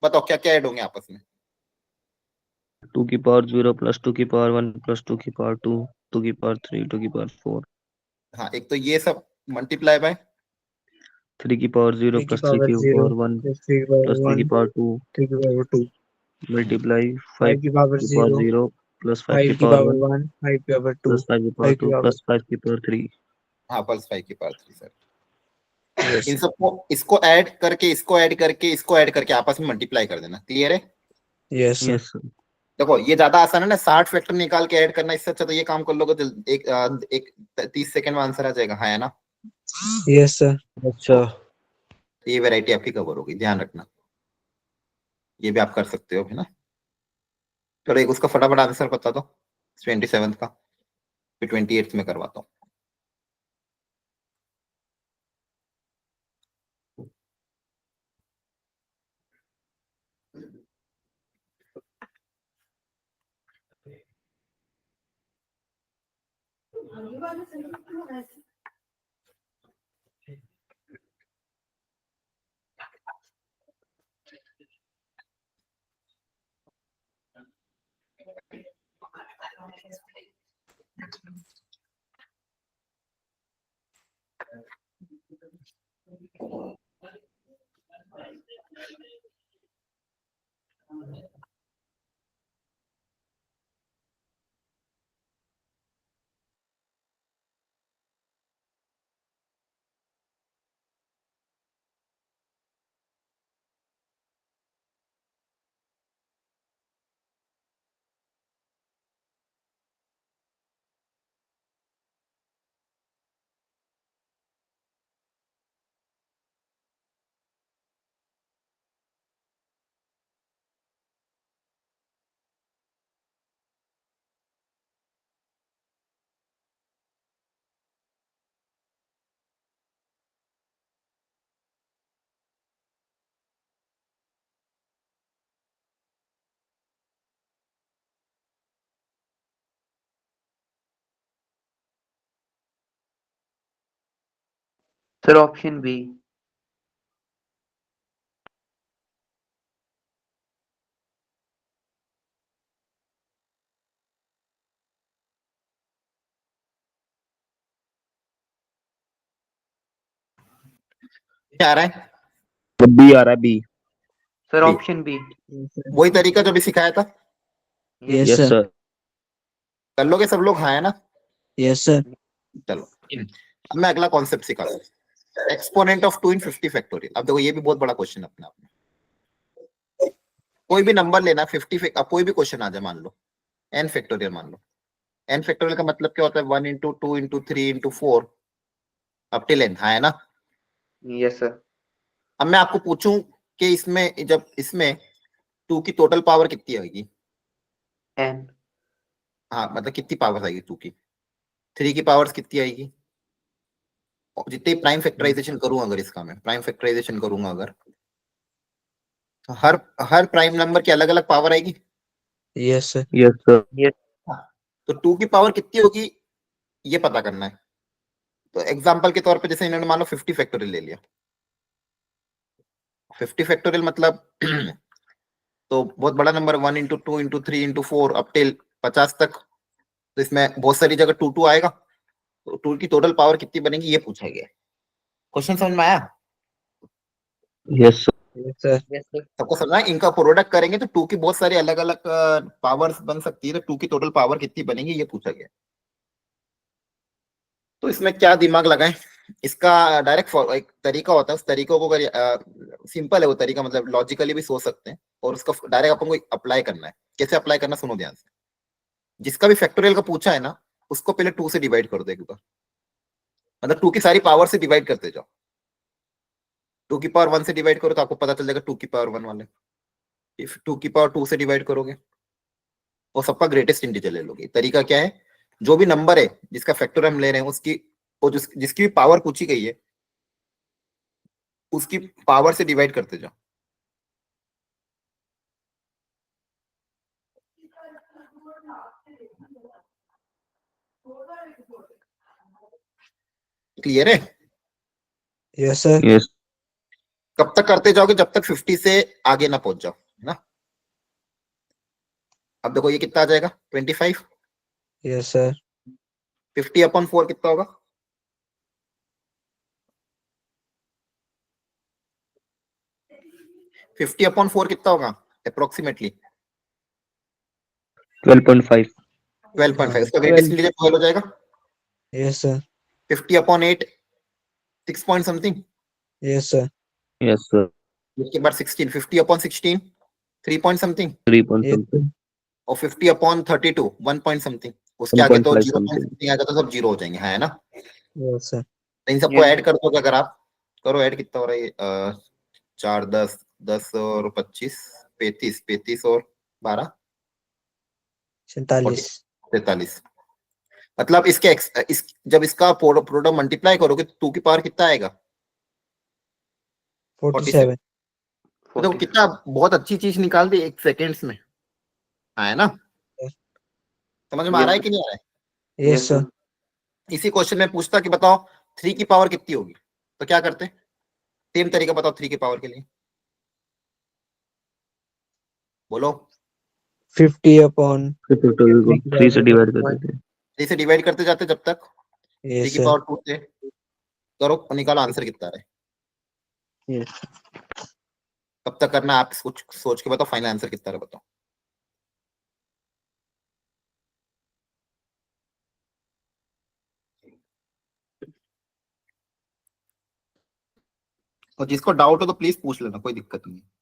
बताओ क्या क्या ऐड होंगे आपस में?
2 की पावर 0 प्लस 2 की पावर 1 प्लस 2 की पावर 2, 2 की पावर 3, 2 की पावर 4,
हाँ, एक तो ये सब मल्टीप्लाई बाय
3 की पावर 0
3 की
प्लस 3
पावर
की
0
पावर 1
plus 3 की
प्लस
पावर
3 की
1
पावर 2
3 की पावर 2
मल्टीप्लाई 5
5 की पावर
की पावर
0
0 प्लस 5 की
5 की
पावर
पावर
1
1 5 की पावर 2
प्लस 5 की पावर
5 की
2
पावर
प्लस 5 की पावर 3।
हाँ प्लस 5 की पावर 3 सर।
yes
इन सबको इसको ऐड करके इसको ऐड करके इसको ऐड करके आपस में मल्टीप्लाई कर देना, क्लियर है?
yes sir
yes sir.
देखो ये ज्यादा आसान है ना, 60 फैक्टर निकाल के ऐड करना, इससे अच्छा तो ये काम कर लोगे तो एक 30 सेकंड में आंसर आ जाएगा, हाँ है ना?
yes sir
अच्छा
ये वैरायटी आपकी कवर होगी, ध्यान रखना, ये भी आप कर सकते हो, है ना? चलो एक उसका फटाफट आंसर बता दो 27 का, फिर 28 में करवाता हूँ।
Sir, option B.
क्या आ रहा है?
बी आ रहा है B.
Sir,
B.
option B.
वही तरीका जो भी सिखाया था,
yes
यस
sir
सर।
कर लोगे सब लोग, हाँ है ना?
yes sir
चलो अब मैं अगला कॉन्सेप्ट सिखा दूं, एक्सपोनेंट ऑफ 2 इन 50 फैक्टोरियल। अब देखो ये भी बहुत बड़ा क्वेश्चन अपने आप में, कोई भी नंबर लेना 50 अब कोई भी क्वेश्चन आ जाए, मान लो n फैक्टोरियल, मान लो n फैक्टोरियल का मतलब क्या होता है? 1 into 2 into 3 into 4 up till n, हाँ है ना?
Yes, sir.
अब मैं आपको पूछूं कि इसमें जब इसमें 2 की टोटल पावर कितनी आएगी?
N.
हाँ मतलब कितनी पावर आएगी 2 की? 3 की पावर्स कितनी आएगी? और जितने प्राइम फैक्टराइजेशन करूं अगर, इसका मैं प्राइम फैक्टराइजेशन करूंगा अगर, तो हर हर प्राइम नंबर की अलग अलग पावर आएगी।
yes sir
yes sir.
हाँ, तो 2 की पावर कितनी होगी ये पता करना है। तो एग्जांपल के तौर पे जैसे इन्होंने मान लो 50 फैक्टोरियल ले लिया, 50 फैक्टोरियल मतलब तो बहुत बड़ा number, 1 into 2 into 3 into 4 up till 50 तक, तो इसमें बहुत सारी जगह 2 2 आएगा, तो 2 की टोटल पावर कितनी बनेगी ये पूछा गया। क्वेश्चन समझ में आया?
Yes sir.
yes sir
Yes, sir.
सबको समझना है, इनका प्रोडक्ट करेंगे तो 2 की बहुत सारी अलग अलग पावर्स बन सकती है, तो 2 की टोटल पावर कितनी बनेगी ये पूछा गया। तो इसमें क्या दिमाग लगाएं, इसका डायरेक्ट एक तरीका होता है, उस तरीकों को अगर सिंपल है वो तरीका, मतलब लॉजिकली भी सोच सकते हैं, और उसका डायरेक्ट अपन को अप्लाई करना है। कैसे अप्लाई करना सुनो ध्यान से। जिसका भी फैक्टोरियल का पूछा है ना, उसको पहले 2 से डिवाइड कर दो एक बार, मतलब 2 की सारी पावर से डिवाइड करते जाओ। 2 की पावर 1 से डिवाइड करो तो आपको पता चल जाएगा 2 की पावर 1 वाले। इफ 2 की पावर 2 से डिवाइड करोगे वो सबका ग्रेटेस्ट इंटीजर ले लोगे। तरीका क्या है, जो भी नंबर है जिसका फैक्टर हम ले रहे हैं उसकी, वो जिसकी भी पावर पूछी गई है उसकी पावर से डिवाइड करते जाओ। क्लियर है?
Yes sir.
यस
कब तक करते जाओगे, जब तक 50 से आगे ना पहुंच जाओ, है ना। अब देखो ये कितना आ जाएगा, 25।
Yes sir.
50/4 कितना होगा, 50/4 कितना होगा अप्रोक्सीमेटली
12.5
12.5। इसका ग्रेटेस्ट इंटीजर 12 हो जाएगा।
Yes sir.
50/8 6 point something.
Yes sir.
Yes sir
उसके बाद 16 50/16 3 पॉइंट समथिंग।
3 point something
और 50/32 1 पॉइंट समथिंग। उसके आगे तो
1.5
0 पॉइंट
something
समथिंग आएगा तो सब जीरो हो जाएंगे, है ना।
Yes sir.
तो इन सबको
Yes.
ऐड कर दोगे अगर आप, करो ऐड, कितना हो रहा है ये 4 10 10 और 25 35 35 और 12
47।
43। मतलब इसके जब इसका प्रोडक्ट मल्टीप्लाई करोगे तो 2 की पावर कितना आएगा
47।
तो देखो कितना बहुत अच्छी चीज निकाल दी 1 सेकेंड्स में, है ना। समझ में आ रहा है कि नहीं आ रहा है।
Yes sir.
इसी क्वेश्चन में पूछता कि बताओ 3 की पावर कितनी होगी, तो क्या करते, सेम तरीका बताओ 3 की पावर के लिए, बोलो।
50/3
3 से डिवाइड कर देते हैं
3 से डिवाइड करते जाते जब तक 3
यस
की
सर।
पावर 2 से करो, निकालो आंसर कितना है।
यस।
कब तक करना आप कुछ सोच के बताओ, फाइनल आंसर कितना है बताओ। और जिसको डाउट हो तो प्लीज पूछ लेना, कोई दिक्कत नहीं है।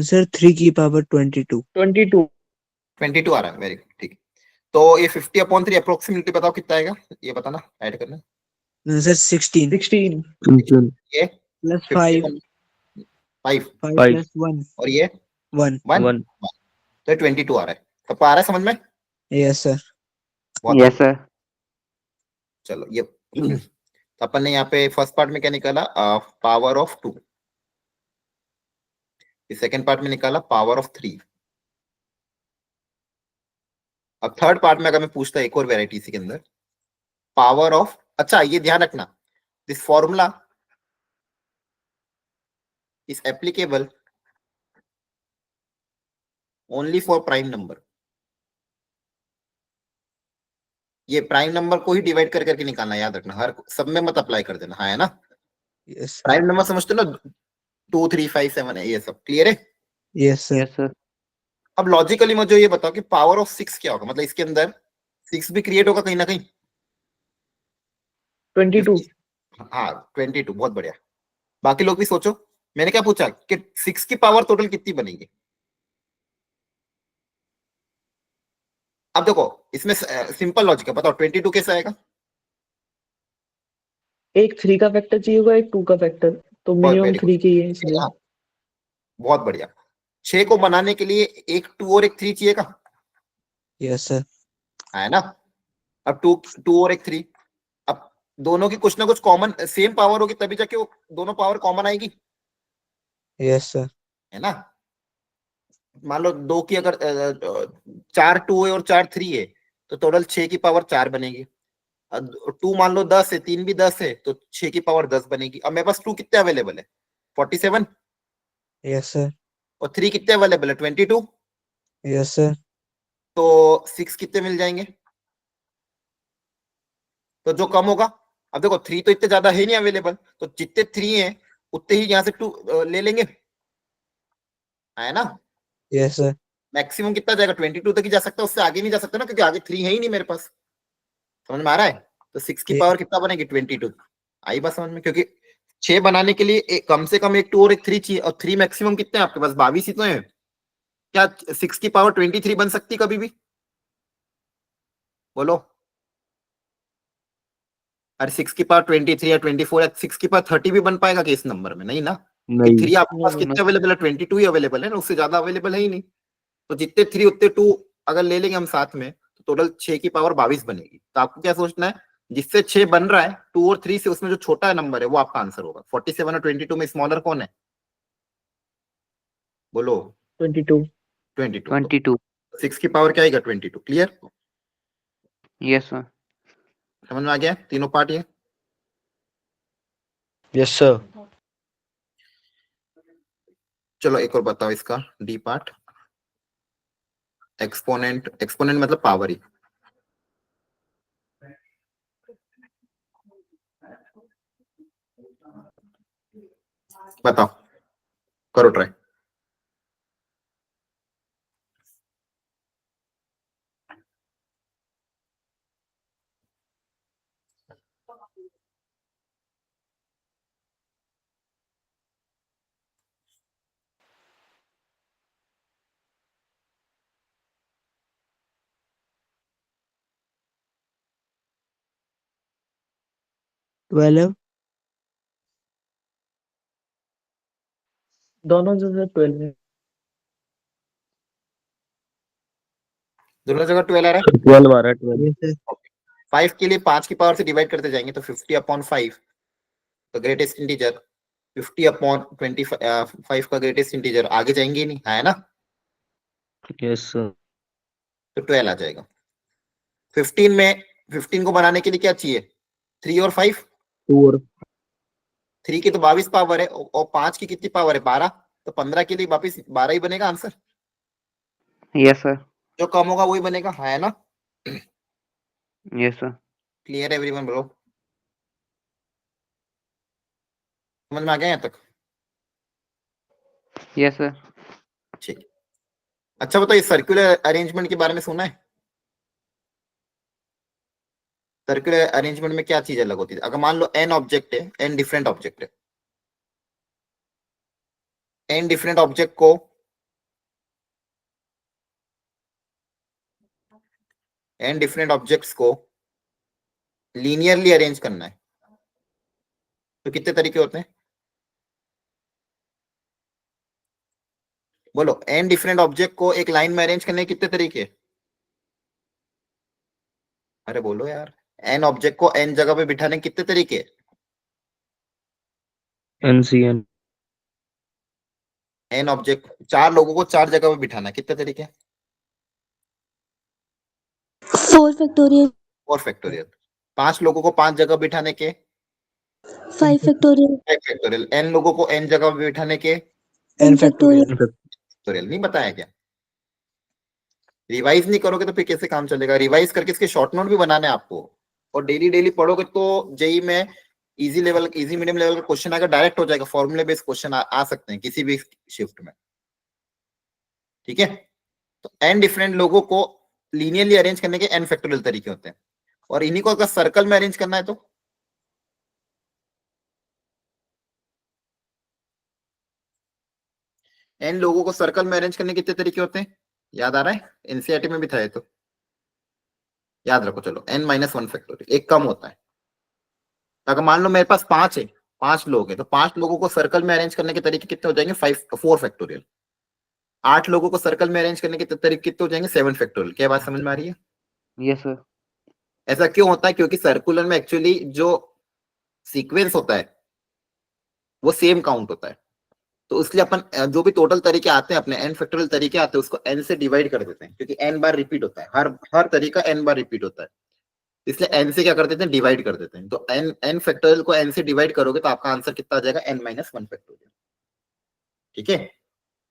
सर 3 की पावर 22।
22
22 आ रहा है, वेरी गुड, ठीक है। तो ये 50/3 अप्रोक्सीमेटली बताओ कितना आएगा, ये बताना, ऐड करना।
सर 16
16
ये
प्लस
50
5
5
5
5
प्लस 1
और ये
1।
1
1
तो 22 आ रहा है। तो आ रहा है समझ में,
यस सर।
बहुत
Yes, sir.
चलो ये तो अपन ने यहाँ पे फर्स्ट पार्ट में क्या निकाला, पावर ऑफ 2। सेकेंड पार्ट में निकाला पावर ऑफ 3। अब थर्ड पार्ट में अगर मैं पूछता एक और वेराइटी इसी के अंदर, पावर ऑफ, अच्छा ये ध्यान रखना, this formula is applicable only for prime number. ये प्राइम नंबर को ही डिवाइड कर करके निकालना, याद रखना, हर सब में मत अप्लाई कर देना, है ना।
Yes sir.
प्राइम नंबर समझते हो ना, 2 3 5 7 है, ये सब क्लियर है।
Yes sir.
Yes, sir.
अब लॉजिकली मुझे ये बताओ कि पावर ऑफ 6 क्या होगा, मतलब इसके अंदर 6 भी क्रिएट होगा कहीं ना कहीं।
22
हाँ 22, बहुत बढ़िया। बाकी लोग भी सोचो, मैंने क्या पूछा कि 6 की पावर टोटल कितनी बनेगी। अब देखो इसमें सिंपल लॉजिक है, बताओ 22 कैसे आएगा।
एक 3 का फैक्टर चाहिए होगा, एक 2 का फैक्टर, तो मिनिमम
very good.
3 के ही है इसलिए।
हाँ, बहुत बढ़िया। 6 को बनाने के लिए एक 2 और एक 3 चाहिएगा,
यस सर।
है ना। अब 2 और एक 3, अब दोनों की कुछ ना कुछ कॉमन सेम पावर होगी तभी जाके वो दोनों पावर कॉमन आएगी,
यस सर।
है ना। मान लो 2 की अगर 4 2 है और 4 3 है तो टोटल 6 की पावर 4 बनेगी। 2 मान लो 10 है, 3 भी 10 है तो 6 की पावर 10 बनेगी। अब मेरे पास 2 कितने अवेलेबल है 47,
यस सर।
और 3 कितने अवेलेबल है 22,
यस सर।
तो 6 कितने मिल जाएंगे, तो जो कम होगा। अब देखो 3 तो इतने ज्यादा है नहीं अवेलेबल, तो जितने 3 है उतने ही यहाँ से 2 ले लेंगे, है ना।
Yes sir.
मैक्सिमम कितना जाएगा 22 तक ही जा सकता है, उससे आगे नहीं जा सकता ना, क्योंकि आगे 3 है ही नहीं मेरे पास। समझ में आ रहा है? तो 6 की पावर कितना बनेगी 22। आई बात समझ में? क्योंकि 6 बनाने के लिए कम से कम एक 2 और एक 3 चाहिए, और 3 मैक्सिमम कितने हैं आपके पास? 22 ही तो है। क्या 6 की पावर 23 बन सकती कभी भी? बोलो। अरे 6 की पावर 23 या 24 या 6 की पावर 30 भी बन पाएगा कि इस नंबर में? नहीं ना।
नहीं
3 आपके पास कितने अवेलेबल है? 22 ही अवेलेबल है ना, उससे ज्यादा अवेलेबल है ही नहीं। तो जितने 3 उतने 2 अगर ले लेंगे हम साथ में, तो टोटल 6 की पावर 22 बनेगी। तो आपको क्या सोचना है, जिससे 6 बन रहा है 2 और 3 से, उसमें जो छोटा नंबर है वो आपका आंसर होगा। 47 और 22 में स्मॉलर कौन है? बोलो।
22।
22।
22.
6 की पावर क्या आएगा? 22। क्लियर?
Yes, sir.
समझ में आ गया तीनों पार्ट ये?
Yes sir.
चलो एक और बताओ इसका डी पार्ट। एक्सपोनेंट, एक्सपोनेंट मतलब पावर ही। बताओ, करो ट्राई।
ट्वेल्व।
दोनों जगह 12 है।
दोनों जगह 12 आ रहा है।
12 आ रहा है 12।
Yes sir.
5 के लिए 5 की पावर से डिवाइड करते जाएंगे तो 50/5, तो ग्रेटेस्ट इंटीजर 50/25 का ग्रेटेस्ट इंटीजर, आगे जाएंगे ही नहीं, है ना?
Yes sir.
तो 12 आ जाएगा। 15 में 15 को बनाने के लिए क्या चाहिए? 3 और 5।
2 और
3 की तो 22 पावर है, और 5 की कितनी पावर है? 12। तो 15 के लिए वापिस 12 ही बनेगा आंसर।
Yes, sir.
जो कम होगा वही बनेगा, है ना?
Yes, sir.
Clear everyone? Bro समझ में आ गया यहाँ तक?
Yes, sir.
ठीक। अच्छा बताओ, ये सर्कुलर अरेंजमेंट के बारे में सुना है? सर्कुलर अरेंजमेंट में क्या चीज अलग होती है? अगर मान लो n ऑब्जेक्ट है, n डिफरेंट ऑब्जेक्ट है, n डिफरेंट ऑब्जेक्ट को n डिफरेंट ऑब्जेक्ट्स को लीनियरली अरेंज करना है, तो कितने तरीके होते हैं? बोलो, n डिफरेंट ऑब्जेक्ट को एक लाइन में अरेंज करने के कितने तरीके? अरे बोलो यार, n ऑब्जेक्ट को n जगह पे बिठाने के कितने तरीके?
NCN।
n ऑब्जेक्ट, 4 लोगों को 4 जगह पे बिठाना है, कितने तरीके?
4 factorial,
4 फैक्टोरियल। 5 लोगों को 5 जगह बिठाने के
5 factorial,
5 फैक्टोरियल। n लोगों को n जगह पे बिठाने के
n factorial,
फैक्टोरियल। नहीं बताया क्या? रिवाइज नहीं करोगे तो फिर कैसे काम चलेगा? रिवाइज करके इसके शॉर्ट नोट भी बनाने हैं आपको, और डेली डेली पढ़ोगे तो जेई में easy level, easy medium level का क्वेश्चन अगर डायरेक्ट हो जाएगा, फॉर्मूले बेस्ड क्वेश्चन आ सकते हैं किसी भी शिफ्ट में। ठीक है? तो n डिफरेंट लोगों को लीनियरली अरेंज करने के n फैक्टोरियल तरीके होते हैं, और इन्हीं को अगर सर्कल में अरेंज करना है तो n लोगों को सर्कल में अरेंज करने के कितने तरीके होते हैं? याद आ रहा है? एनसीईआरटी में भी था ये, तो याद रखो। चलो n-1 फैक्टोरियल, एक कम होता है। अगर मान लो मेरे पास 5 है, 5 लोग हैं, तो 5 लोगों को सर्कल में अरेंज करने के तरीके कितने हो जाएंगे? 4 फैक्टोरियल। 8 लोगों को सर्कल में अरेंज करने के तरीके कितने हो जाएंगे? 7 फैक्टोरियल। क्या बात समझ में आ रही है?
Yes, sir.
ऐसा क्यों होता है? क्योंकि सर्कुलर में एक्चुअली जो सीक्वेंस होता है वो सेम काउंट होता है, तो इसलिए अपन जो भी टोटल तरीके आते हैं अपने n फैक्टोरियल तरीके आते हैं, उसको n से डिवाइड कर देते हैं, क्योंकि n बार रिपीट होता है, हर तरीका n बार रिपीट होता है, इसलिए n से क्या कर देते हैं? डिवाइड कर देते हैं। तो n फैक्टोरियल को n से डिवाइड करोगे तो आपका आंसर कितना आ जाएगा? n-1 factorial. ठीक है?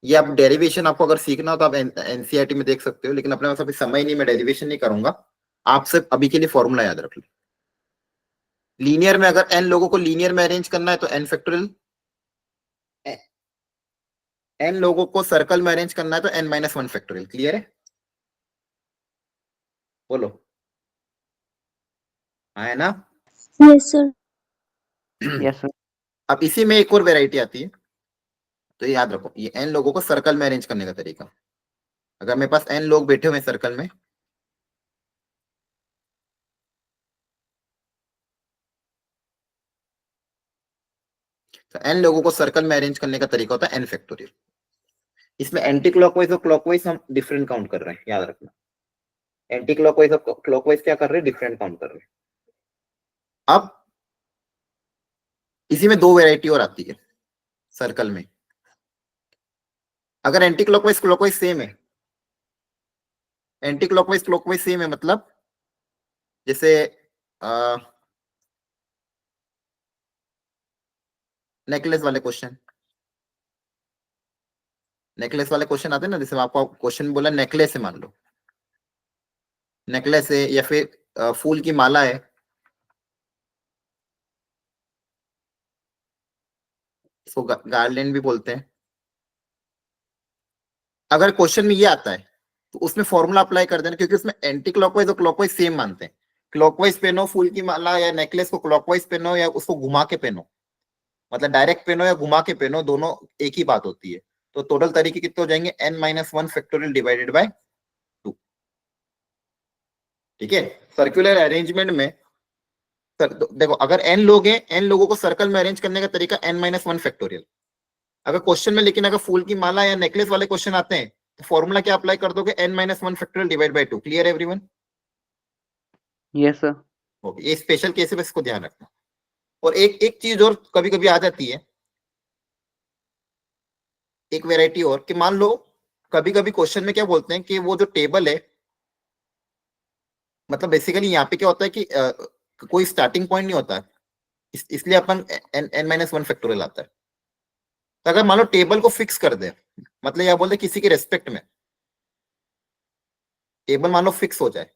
ये आप डेरिवेशन आपको अगर सीखना हो तो आप एनसीईआरटी में देख सकते हो, लेकिन अपने पास अभी समय नहीं, मैं डेरिवेशन नहीं करूंगा। आप सिर्फ अभी के लिए फॉर्मूला याद रख लो। लीनियर में अगर n लोगों को लीनियर में अरेंज करना है तो n फैक्टोरियल, n लोगों को सर्कल में अरेंज करना है तो n-1 फैक्टोरियल। क्लियर है? बोलो। है ना?
Yes, sir.
Yes, sir.
अब इसी में एक और वेराइटी आती है, तो ये याद रखो, ये n लोगों को सर्कल में अरेंज करने का तरीका। अगर मेरे पास n लोग बैठे हुए सर्कल में, तो n लोगों को सर्कल में अरेंज करने का तरीका होता है n फैक्टोरियल। इसमें एंटी क्लॉकवाइज और क्लॉकवाइज हम डिफरेंट काउंट कर रहे हैं, याद रखना। एंटी क्लॉकवाइज और क्लॉकवाइज क्या कर रहे हैं? डिफरेंट काउंट कर रहे हैं। अब इसी में दो वेराइटी और आती है सर्कल में। अगर एंटी क्लॉकवाइज क्लॉकवाइज सेम है, एंटी क्लॉकवाइज क्लॉकवाइज सेम है, मतलब जैसे नेकलेस वाले क्वेश्चन, नेकलेस वाले क्वेश्चन आते हैं ना, जैसे आपको क्वेश्चन बोला नेकलेस है, मान लो नेकलेस है, या फिर फूल की माला है, इसको गार्लैंड भी बोलते हैं। अगर क्वेश्चन में ये आता है तो उसमें फॉर्मूला अप्लाई कर देना, क्योंकि उसमें एंटी क्लॉकवाइज और क्लॉकवाइज सेम मानते हैं। क्लॉकवाइज पहनो फूल की माला या नेकलेस को, क्लॉकवाइज पहनो या उसको घुमा के पहनो, मतलब डायरेक्ट पहनो या घुमा के पहनो, दोनों एक ही बात होती है। तो टोटल तरीके कितने हो जाएंगे? n-1 factorial divided by 2। ठीक है? सर्कुलर अरेंजमेंट में देखो, अगर n लोग हैं, n लोगों को सर्कल में अरेंज करने का तरीका n-1 फैक्टोरियल। अगर क्वेश्चन में, लेकिन अगर फूल की माला या नेकलेस वाले क्वेश्चन आते हैं तो फॉर्मूला क्या अप्लाई कर दोगे? n-1 factorial divide by 2। Clear everyone?
Yes, sir.
Okay, ये स्पेशल केस है, बस इसको ध्यान रखना। और एक एक चीज और कभी कभी आ जाती है, एक वेराइटी और, कि मान लो कभी कभी क्वेश्चन में क्या बोलते हैं कि वो जो टेबल है, मतलब बेसिकली यहाँ पे क्या होता है कि कोई स्टार्टिंग पॉइंट नहीं होता, इसलिए अपन n-1 फैक्टोरियल आता है। तो अगर मान लो टेबल को फिक्स कर दे, मतलब यह बोलते किसी के रेस्पेक्ट में टेबल मान लो फिक्स हो जाए।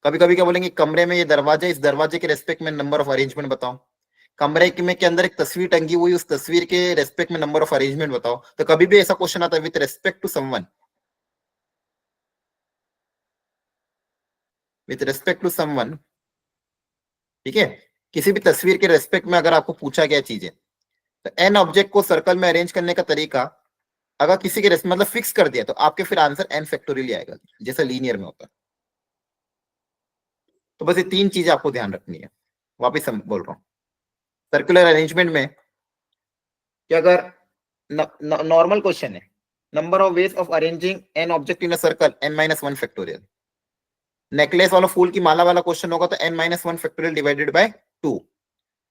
कभी कभी क्या बोलेंगे, कमरे में ये दरवाजा, इस दरवाजे के रेस्पेक्ट में नंबर ऑफ अरेंजमेंट बताओ। कमरे में के अंदर एक तस्वीर टंगी हुई, उस तस्वीर के रेस्पेक्ट में नंबर ऑफ अरेंजमेंट बताओ। तो कभी भी ऐसा क्वेश्चन आता है with respect to someone, with respect to someone. ठीक है? किसी भी तस्वीर के रेस्पेक्ट में अगर आपको पूछा गया चीजें, तो एन ऑब्जेक्ट को सर्कल में अरेंज करने का तरीका, अगर किसी के मतलब फिक्स कर दिया, तो आपके फिर आंसर एन फैक्टोरियल आएगा, जैसा लीनियर में होता है। तो बस ये तीन चीजें आपको ध्यान रखनी है। वापिस बोल रहा हूँ, सर्कुलर अरेंजमेंट में कि अगर नॉर्मल क्वेश्चन है, number of ways of arranging an object in a circle n-1 factorial. Necklace वाला फूल की माला वाला क्वेश्चन होगा तो n-1 फैक्टोरियल डिवाइडेड बाय 2।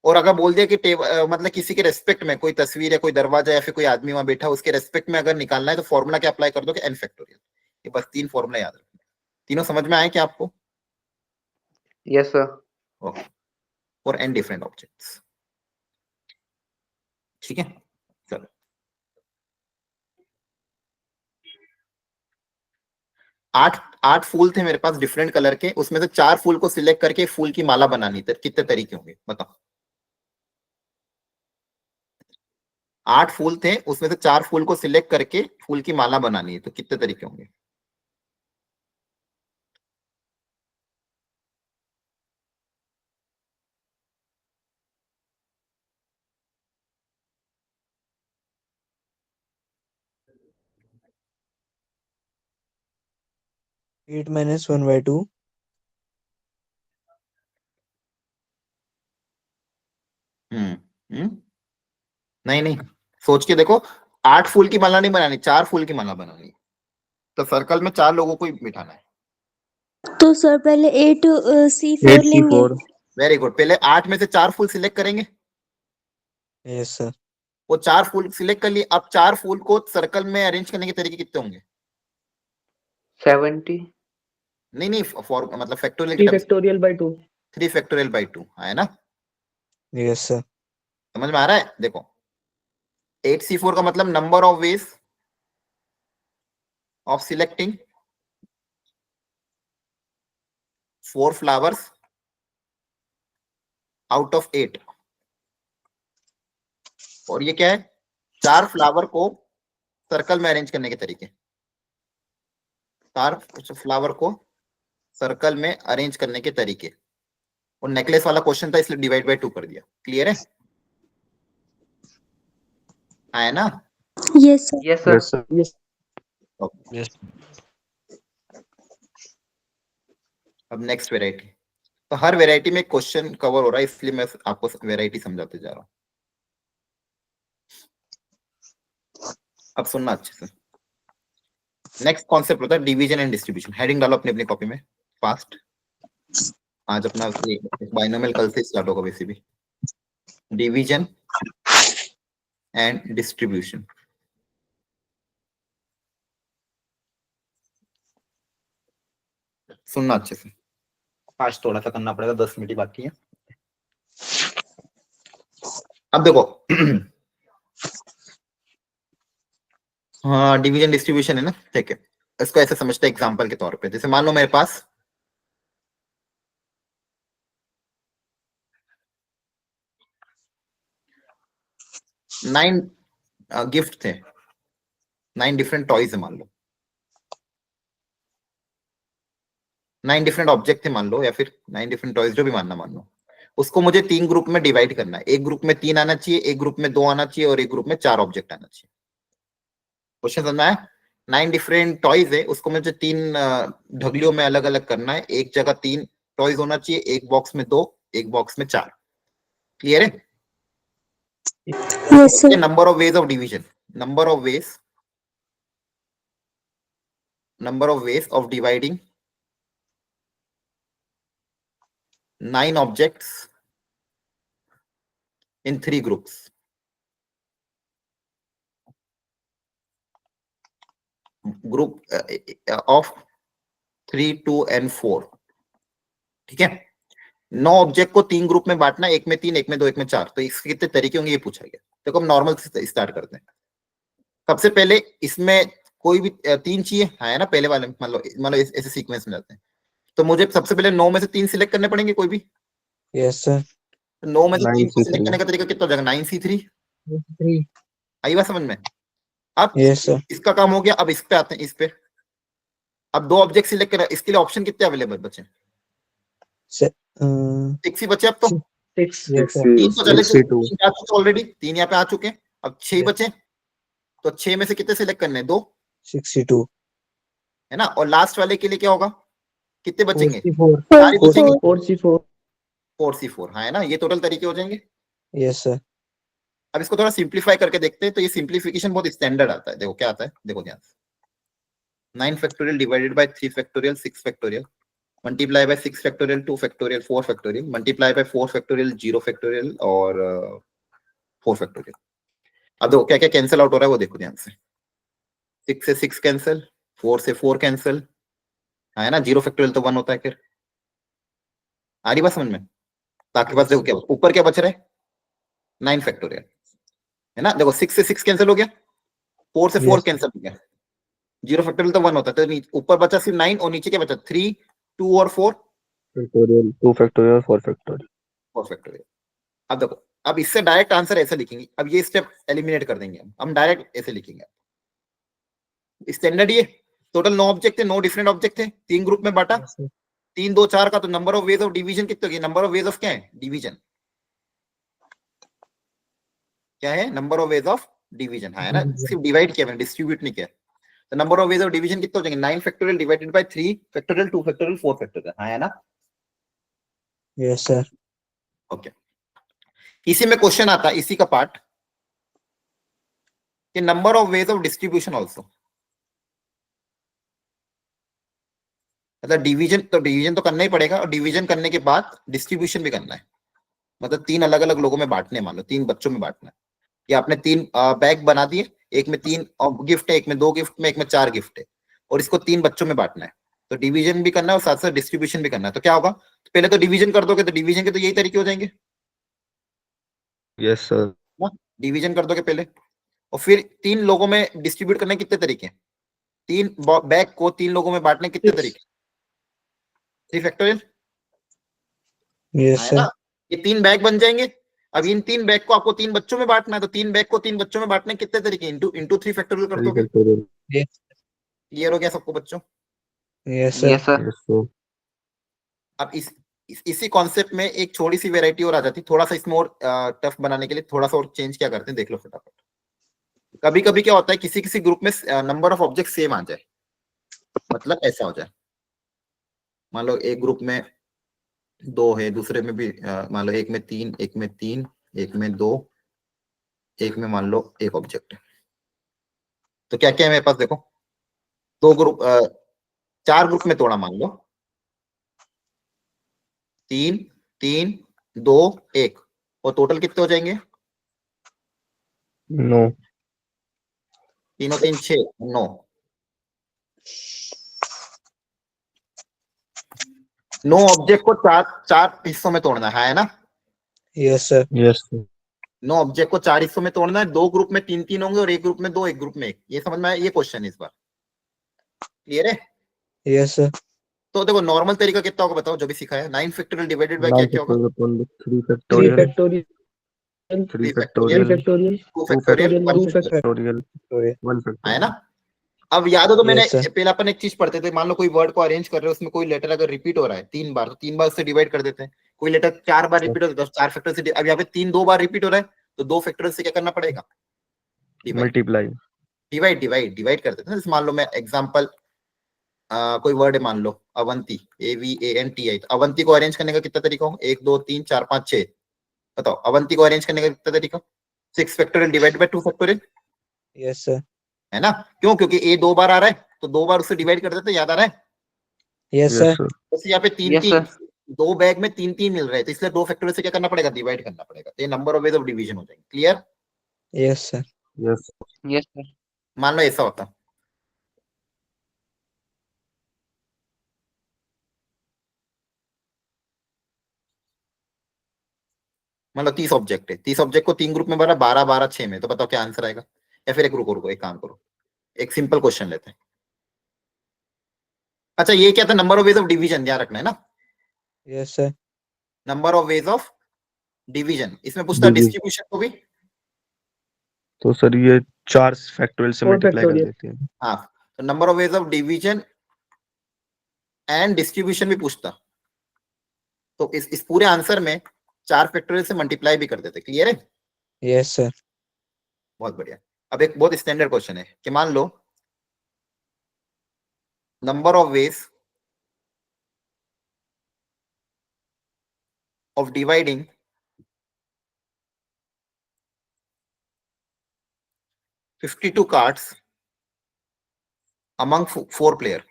और अगर बोल दिया कि मतलब किसी के रेस्पेक्ट में कोई तस्वीर या कोई दरवाजा या फिर कोई आदमी वहां बैठा, उसके रेस्पेक्ट में अगर निकालना है तो फॉर्मूला क्या अप्लाई कर दो कि n फैक्टोरियल। ये बस तीन फॉर्मूला याद रखना। तीनों समझ में आए क्या आपको?
Yes, sir.
Okay, for n different objects. ठीक है, चलो। आठ फूल थे मेरे पास डिफरेंट कलर के, उसमें से 4 फूल को सिलेक्ट करके फूल की माला बनानी थी। कितने तरीके होंगे बताओ? 8 फूल थे, उसमें से 4 फूल को सिलेक्ट करके फूल की माला बनानी है, तो कितने तरीके होंगे?
(8-1/2).
नहीं नहीं, सोच के देखो, 8 फूल की माला नहीं बनानी, 4 फूल की माला बनानी। तो सर्कल में 4 लोगों को ही बिठाना है।
तो सर पहले 8C4 लेंगे।
8C4।
वेरी गुड, पहले 8 में से 4 फूल सिलेक्ट करेंगे।
Yes sir.
वो 4 फूल सिलेक्ट कर लिए, अब 4 फूल को सर्कल में अरेंज करने के तरीके कितने होंगे?
70.
नहीं नहीं, मतलब factorial
3 factorial by 2।
3 factorial by 2 है ना?
Yes sir.
समझ में आ रहा है? देखो, 8C4 का मतलब number of ways of selecting 4 flowers out of 8। और ये क्या है? 4 फ्लावर को सर्कल में अरेंज करने के तरीके, स्टार फ्लावर को सर्कल में अरेंज करने के तरीके, और नेकलेस वाला क्वेश्चन था इसलिए डिवाइड बाय 2 कर दिया। क्लियर है? है ना?
Yes, sir.
Yes, sir.
Yes sir.
Yes.
Yes.
अब नेक्स्ट वेराइटी, तो हर वेराइटी में क्वेश्चन कवर हो रहा है इसलिए मैं आपको वेराइटी समझाते जा रहा हूँ। अब सुनना अच्छे से। नेक्स्ट कॉन्सेप्ट होता है डिवीजन एंड डिस्ट्रीब्यूशन। हेडिंग डालो अपनी अपनी कॉपी में फास्ट। आज अपना बाइनोमियल कल से स्टार्ट होगा वैसे भी। Division and distribution. सुनना अच्छे से, आज थोड़ा सा करना पड़ेगा, 10 मिनट ही बाकी है। अब देखो हाँ डिवीजन डिस्ट्रीब्यूशन है ना, ठीक है। इसको ऐसे समझते हैं एग्जांपल के तौर पे, जैसे मान लो मेरे पास 9 गिफ्ट थे, 9 डिफरेंट टॉयज है मान लो, 9 डिफरेंट ऑब्जेक्ट थे मान लो, या फिर 9 डिफरेंट टॉयज, जो भी मानना मान लो। उसको मुझे 3 ग्रुप में डिवाइड करना है। एक ग्रुप में 3 आना चाहिए, एक ग्रुप में 2 आना चाहिए, और एक ग्रुप में 4 ऑब्जेक्ट आना चाहिए। क्वेश्चन समझना है? 9 डिफरेंट टॉयज है, उसको मुझे 3 ढगलियों में अलग अलग करना है। एक जगह 3 टॉयज होना चाहिए, एक बॉक्स में 2, एक बॉक्स में 4। क्लियर है?
Yes, sir.
Number of ways of division, number of ways of dividing 9 objects in 3 groups. Group of 3, 2 and 4. ठीक है? 9 ऑब्जेक्ट को 3 ग्रुप में बांटना, एक में 3, एक में 2, एक में 4। तो इसके कितने तरीके होंगे ये पूछा गया। देखो हम नॉर्मल से स्टार्ट करते हैं। सबसे पहले इसमें कोई भी 3 चाहिए है ना, पहले वाले मान लो ऐसे सीक्वेंस में जाते हैं। तो मुझे सबसे पहले 9 में से 3 सिलेक्ट करने पड़ेंगे कोई भी।
Yes, sir.
9 में से 3 को
9C3
सिलेक्ट करने का तरीका कितना हो जाएगा? 9C3।
3.
आई बात समझ में? अब
Yes, sir.
इसका काम हो गया। अब इस पे आते हैं, इस पे अब 2 ऑब्जेक्ट सिलेक्ट करा, इसके लिए ऑप्शन कितने अवेलेबल बचे? 6 ही बचे अब तो।
6. Yes, sir.
3 तो चले
6C2
ऑलरेडी, 3 यहाँ पे आ चुके हैं। अब 6 बचे, तो 6 में से कितने सिलेक्ट करने? 2
62.
है ना। और लास्ट वाले के लिए क्या होगा? कितने बचेंगे?
4C4.
सारे बचेंगे
4C4.
4C4। हाँ है ना, ये टोटल तरीके हो जाएंगे।
Yes, sir.
अब इसको थोड़ा सिंप्लीफाई करके देखते हैं। तो ये सिंप्लीफिकेशन बहुत स्टैंडर्ड आता है। देखो क्या आता है, देखो ध्यान से। 9 factorial divided by 3 factorial 6 factorial, multiply by 6 factorial 2 factorial 4 factorial, multiply by 4 factorial 0 factorial और 4 फैक्टोरियल। अब देखो क्या क्या कैंसिल आउट हो रहा है वो देखो ध्यान से। 6 से 6 कैंसिल, 4 से 4 कैंसिल, है ना। 0 फैक्टोरियल तो 1 होता है। फिर आ रही बात समझ में? तो आपके पास देखो क्या ऊपर क्या बच रहा है? 9 फैक्टोरियल, है ना। देखो 6 से 6 कैंसिल हो गया, 4 से 4
Yes.
कैंसिल हो गया, 0 फैक्टोरियल तो 1 होता है। तो ऊपर बचा सिर्फ 9 और नीचे क्या बचा? 3, 2 और 4
फैक्टोरियल 2 फैक्टोरियल 4 फैक्टोरियल।
4 फैक्टोरियल। अब देखो, अब इससे डायरेक्ट आंसर ऐसे लिखेंगे। अब ये स्टेप एलिमिनेट कर देंगे, हम डायरेक्ट ऐसे लिखेंगे। स्टैंडर्ड ये टोटल 9 ऑब्जेक्ट थे, 9 डिफरेंट ऑब्जेक्ट थे, 3 ग्रुप में बांटा, 3, 2, 4 का। तो number of ways of division कितने होगी? नंबर ऑफ वेज ऑफ क्या है? डिवीजन। क्या है? Number of ways of division, है ना। सिर्फ डिवाइड किया मैंने, डिस्ट्रीब्यूट नहीं किया। तो number of ways of division कितने हो जाएंगे? 9 factorial divided by 3 factorial 2 factorial 4 factorial, है ना।
Yes, sir.
ओके। इसी में क्वेश्चन आता है, इसी का पार्ट, कि number of ways of distribution also. मतलब डिवीजन तो करना ही पड़ेगा, और डिवीजन करने के बाद डिस्ट्रीब्यूशन भी करना है। मतलब 3 अलग अलग लोगों में बांटने, मान लो 3 बच्चों में बांटना है। या आपने 3 बैग बना दिए, एक में 3 गिफ्ट है, एक में 2 गिफ्ट में, एक में 4 गिफ्ट है, और इसको 3 बच्चों में बांटना है। तो डिवीजन भी करना है और साथ साथ डिस्ट्रीब्यूशन भी करना है। तो क्या होगा? तो पहले तो डिवीजन कर दोगे, तो डिवीजन के तो यही तरीके हो जाएंगे।
Yes sir.
डिवीजन कर दोगे पहले, और फिर 3 लोगों में डिस्ट्रीब्यूट करने के कितने तरीके? 3 बैग को 3 लोगों में बांटने के कितने तरीके? 3 फैक्टोरियल,
Yes,
है
sir.
ना। ये 3 बैग बन जाएंगे। अब इन 3 बैग को आपको 3 बच्चों में बांटना है, तो 3 बैग को 3 बच्चों में बांटने के कितने तरीके, इंटू 3 फैक्टोरियल कर
3
दोगे।
फैक्टोरियल।
क्लियर हो गया सबको बच्चों।
Yes sir.
Yes, sir.
Yes sir.
अब इसी कॉन्सेप्ट में एक छोटी सी वेराइटी और आ जाती है, थोड़ा सा इसमें और टफ बनाने के लिए थोड़ा सा और चेंज क्या करते हैं, देख लो फटाफट। कभी कभी क्या होता है, किसी किसी ग्रुप में नंबर ऑफ ऑब्जेक्ट सेम आ जाए, मतलब ऐसा हो जाए, मान लो एक ग्रुप में 2 है, दूसरे में भी मान लो एक में 3, एक में 3, एक में 2, एक में मान लो 1 ऑब्जेक्ट है। तो क्या क्या है मेरे पास, देखो 2 ग्रुप 4 ग्रुप में तोड़ा, मान लो 3 3 2 1, और टोटल कितने हो जाएंगे,
9।
3 और 3 6 9। 9 ऑब्जेक्ट को 4 हिस्सों में तोड़ना है ना।
Yes sir.
Yes sir.
9 object को 4 हिस्सों में तोड़ना है, 2 ग्रुप में 3 3 होंगे और एक ग्रुप में 2, एक ग्रुप में 1। ये समझ में आया, ये क्वेश्चन है इस बार। क्लियर है।
Yes sir.
तो देखो नॉर्मल तरीका कितना होगा बताओ, जो भी सिखाया है। 9 फैक्टोरियल डिवाइडेड बाय
9
क्या क्या होगा,
factorial 3
3
factorial
factorial
3
3
factorial
factorial 2 factorial 1
2
factorial,
factorial 1
है
फैक्टोरियल।
ना। अब याद हो तो मैंने
यस सर।
पहले अपन एक चीज पढ़ते थे, मान लो कोई वर्ड को अरेंज कर रहे हो, उसमें कोई लेटर अगर रिपीट हो रहा है 3 बार, तो 3 बार उससे डिवाइड कर देते हैं। कोई लेटर 4 बार रिपीट हो रहा है तो 4 फैक्टर से अब यहाँ पे 3 2 बार रिपीट हो रहा है, तो 2 फैक्टर से क्या करना पड़ेगा, divide
multiply.
Divide divide divide कर देते हैं। जैसे मान लो मैं एग्जांपल कोई वर्ड है, मान लो अवंती, AVANTI, तो अवंती को अरेंज करने का कितना तरीका हो, 1 2 3 4 5 6, बताओ अवंती को अरेंज करने का कितना तरीका, 6 factorial divide by 2 factorial,
yes sir.
है ना। क्यों, क्योंकि ए 2 बार आ रहा है तो 2 बार उससे डिवाइड कर देते हैं, याद आ रहा है।
Yes
yes
sir.
सर।
जैसे यहाँ पे 3
Yes,
3,
sir.
2 बैग में 3 3 मिल रहे हैं, तो इसलिए 2 फैक्टोरियल से क्या करना पड़ेगा, डिवाइड करना पड़ेगा, तो ये number of ways of division हो जाएंगे। Clear.
Yes sir.
Yes.
Yes, sir.
मान लो ऐसा होता, मान लो 30 ऑब्जेक्ट है, 30 ऑब्जेक्ट को 3 ग्रुप में भरा, 12 12 6 में, तो बताओ क्या आंसर आएगा। या फिर एक रुको रुको एक काम करो, एक सिंपल क्वेश्चन लेते हैं। अच्छा ये क्या था, number of ways of division, ध्यान रखना है ना,
yes sir.
Number of ways of division. इसमें पूछता
डिवीजन।
डिस्ट्रीब्यूशन को भी।
तो सर ये 4 फैक्टोरियल से
4
मल्टीप्लाई कर
फैक्टोरियल
देते हैं।
हाँ, तो number of ways of division and distribution भी पूछता, तो इस पूरे आंसर में 4 फैक्टोरियल से मल्टीप्लाई भी कर देते। क्लियर है।
Yes sir.
बहुत बढ़िया। अब एक बहुत स्टैंडर्ड क्वेश्चन है कि मान लो number of ways of dividing 52 cards among 4 player।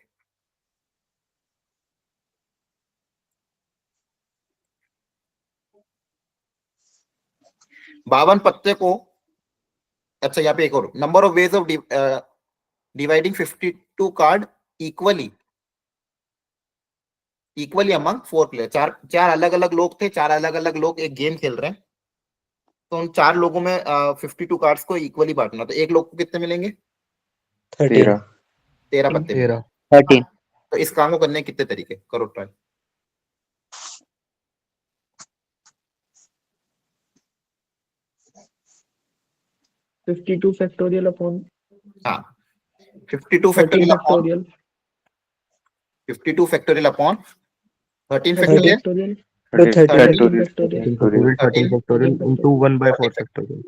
बावन पत्ते को, अच्छा यहाँ पे एक और, number of ways of dividing 52 card equally among 4 player. चार अलग अलग लोग थे, 4 अलग अलग लोग एक गेम खेल रहे हैं, तो उन 4 लोगों में 52 कार्ड्स को इक्वली बांटना, तो एक लोग को कितने मिलेंगे,
13।
13 पत्ते मिलेंगे।
13।
13.
तो इस काम को करने के कितने तरीके, करो ट्राई।
52 फैक्टोरियल अपॉन
हाँ 52
13
factorial upon
factorial
52 factorial upon 13
13
factorial
factorial
13
13
13
factorial
factorial 13 factorial
13
into 1 by 4
13
factorial.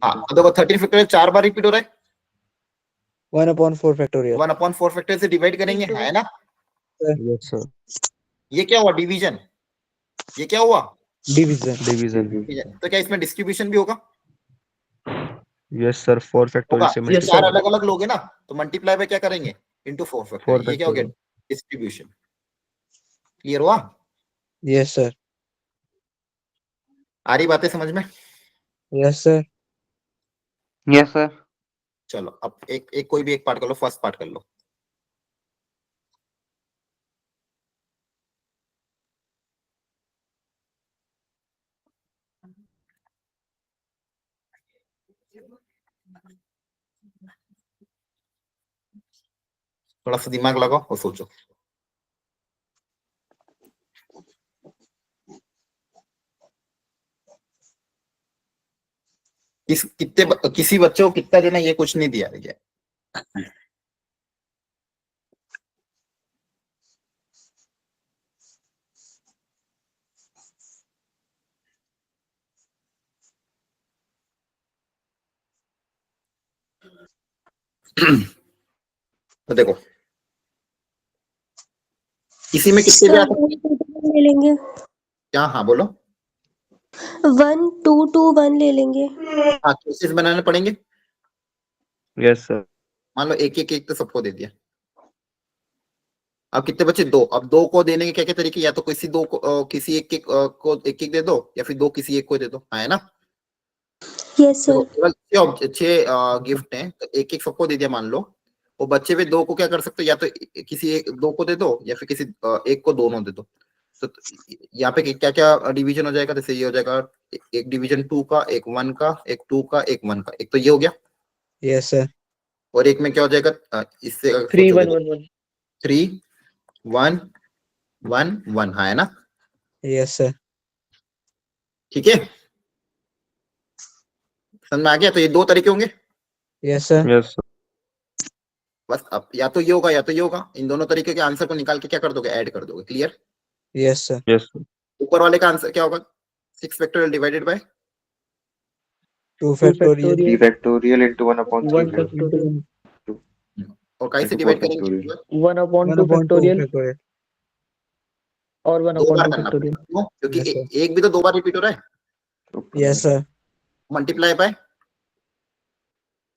हाँ तो देखो 13 फैक्टोरियल 4 बार रिपीट हो रहा है,
1/4 फैक्टोरियल।
1/4 फैक्टोरियल से डिवाइड करेंगे,
Into-
है ना।
Yes sir.
ये क्या हुआ, डिवीजन। ये क्या हुआ,
डिवीजन।
डिवीजन।
डिवीजन। तो क्या इसमें डिस्ट्रीब्यूशन भी होगा,
यस सर 4 फैक्टोरियल
होगा।
से
ये
Yes,
चार
sir.
अलग अलग लोग हैं ना, तो मल्टीप्लाई में क्या करेंगे, इंटू 4
4
फैक्टोरियल। ये क्या हो गया,
फैक्टोरियल।
डिस्ट्रीब्यूशन। क्लियर हुआ,
यस सर।
आ रही बातें समझ में।
Yes sir.
Yes, sir.
चलो अब एक कोई भी एक पार्ट कर लो, फर्स्ट पार्ट कर लो। थोड़ा सा दिमाग लगाओ और सोचो। किसी बच्चे को कितना देना ये कुछ नहीं दिया गया। तो देखो किसी में कितने भी
सर
आ सकते हैं?
1 2 1 ले लेंगे।
क्या? हाँ बोलो।
1 2 2 1 ले लेंगे।
हाँ केसेस बनाने पड़ेंगे।
Yes sir.
मान लो एक एक एक तो सबको दे दिया। अब कितने बचे? 2। अब 2 को देने के क्या क्या तरीके? या तो किसी 2 को किसी एक एक को एक एक दे दो, या फिर 2 किसी एक को दे दो, है ना?
यस
देखो
सर।
केवल 6 गिफ्ट हैं, तो एक एक सबको दे दिया मान लो। वो बच्चे में 2 को क्या कर सकते हो? या तो किसी एक 2 को दे दो, या फिर किसी एक को दोनों दे दो। तो यहाँ पे क्या क्या डिवीजन हो जाएगा? जैसे ये हो जाएगा एक डिवीजन 2 का, एक 1 का, एक 2 का, एक 1 का। एक तो ये हो गया।
Yes sir.
और एक में क्या हो जाएगा? इससे अगर
3
सोचोगे
1 1 1।
3 1 1 1, हाँ है ना?
Yes sir.
ठीक है, समझ में आ गया? तो ये 2 तरीके होंगे
यस सर।
Yes sir.
बस। अब या तो ये होगा या तो ये होगा। इन दोनों तरीके के आंसर को निकाल के क्या कर दोगे? ऐड कर दोगे। Clear?
Yes sir.
Yes sir.
ऊपर वाले का आंसर क्या होगा? 6 factorial divided by
2
2
factorial.
3 factorial into 1 upon 3
1 factorial.
और कैसे
into 4
डिवाइड करेंगे?
factorial.
1 upon
1
2
upon 2
factorial
factorial.
और 1
2
अपॉन
बार
2
करना
फैक्टोरियल।
पड़ेगा। क्यों? क्योंकि
Yes, sir.
एक भी तो 2 बार रिपीट हो रहा है।
Yes sir.
Multiply by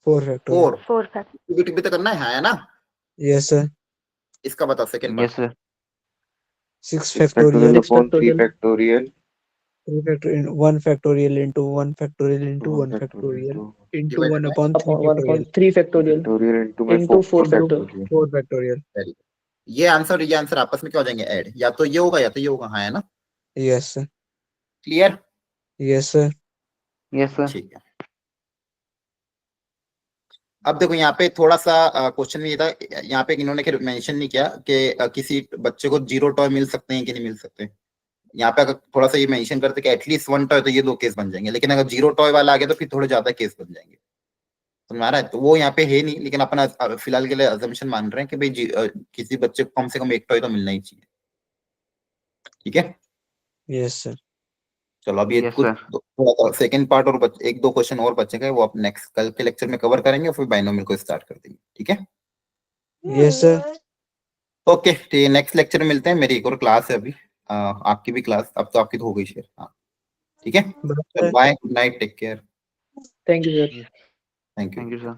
4 factorial.
4 भी तो करना है ना?
Yes sir.
इसका बताओ second
Yes,
part.
sir.
6
6
factorial.
factorial upon 3
factorial.
factorial
3 factorial 1 factorial into 1 factorial into 1
factorial
factorial
into
into 1
divided by
upon 3
upon 1 upon
factorial
3 factorial
factorial into my
into
4
4 factorial.
factorial.
4 factorial.
ये answer आपस में क्या हो जाएंगे? Add. या तो ये होगा या तो ये होगा, हाँ है ना?
Yes sir.
Clear?
Yes sir.
Yes, sir.
ठीक है। अब देखो यहाँ पे थोड़ा सा क्वेश्चन में ये था, यहाँ पे इन्होंने मेंशन नहीं किया कि किसी बच्चे को 0 टॉय मिल सकते हैं कि नहीं मिल सकते। यहाँ पे अगर थोड़ा सा ये मेंशन करते कि एटलीस्ट 1 टॉय, तो ये 2 केस बन जाएंगे। लेकिन अगर 0 टॉय वाला आ गया तो फिर थोड़े ज्यादा केस बन जाएंगे। समझ आ रहा है? तो वो यहाँ पे है नहीं, लेकिन अपन फिलहाल के लिए अजम्पशन मान रहे हैं कि भाई किसी बच्चे को कम से कम 1 टॉय तो मिलना ही चाहिए। ठीक है,
यस सर।
चलो अब ये
Yes,
कुछ
sir.
थोड़ा सेकंड पार्ट और 1 2 क्वेश्चन और बचेंगे, वो आप नेक्स्ट कल के लेक्चर में कवर करेंगे और फिर बाइनोमियल को स्टार्ट कर देंगे। ठीक है,
यस सर।
ओके। ठीक है, नेक्स्ट लेक्चर में मिलते हैं। मेरी एक और क्लास है अभी, आपकी भी क्लास, अब तो आपकी तो हो गई शेयर। हाँ ठीक है,
bye.
Bye, good night, take care,
thank you sir.
Thank you.
Thank you, sir.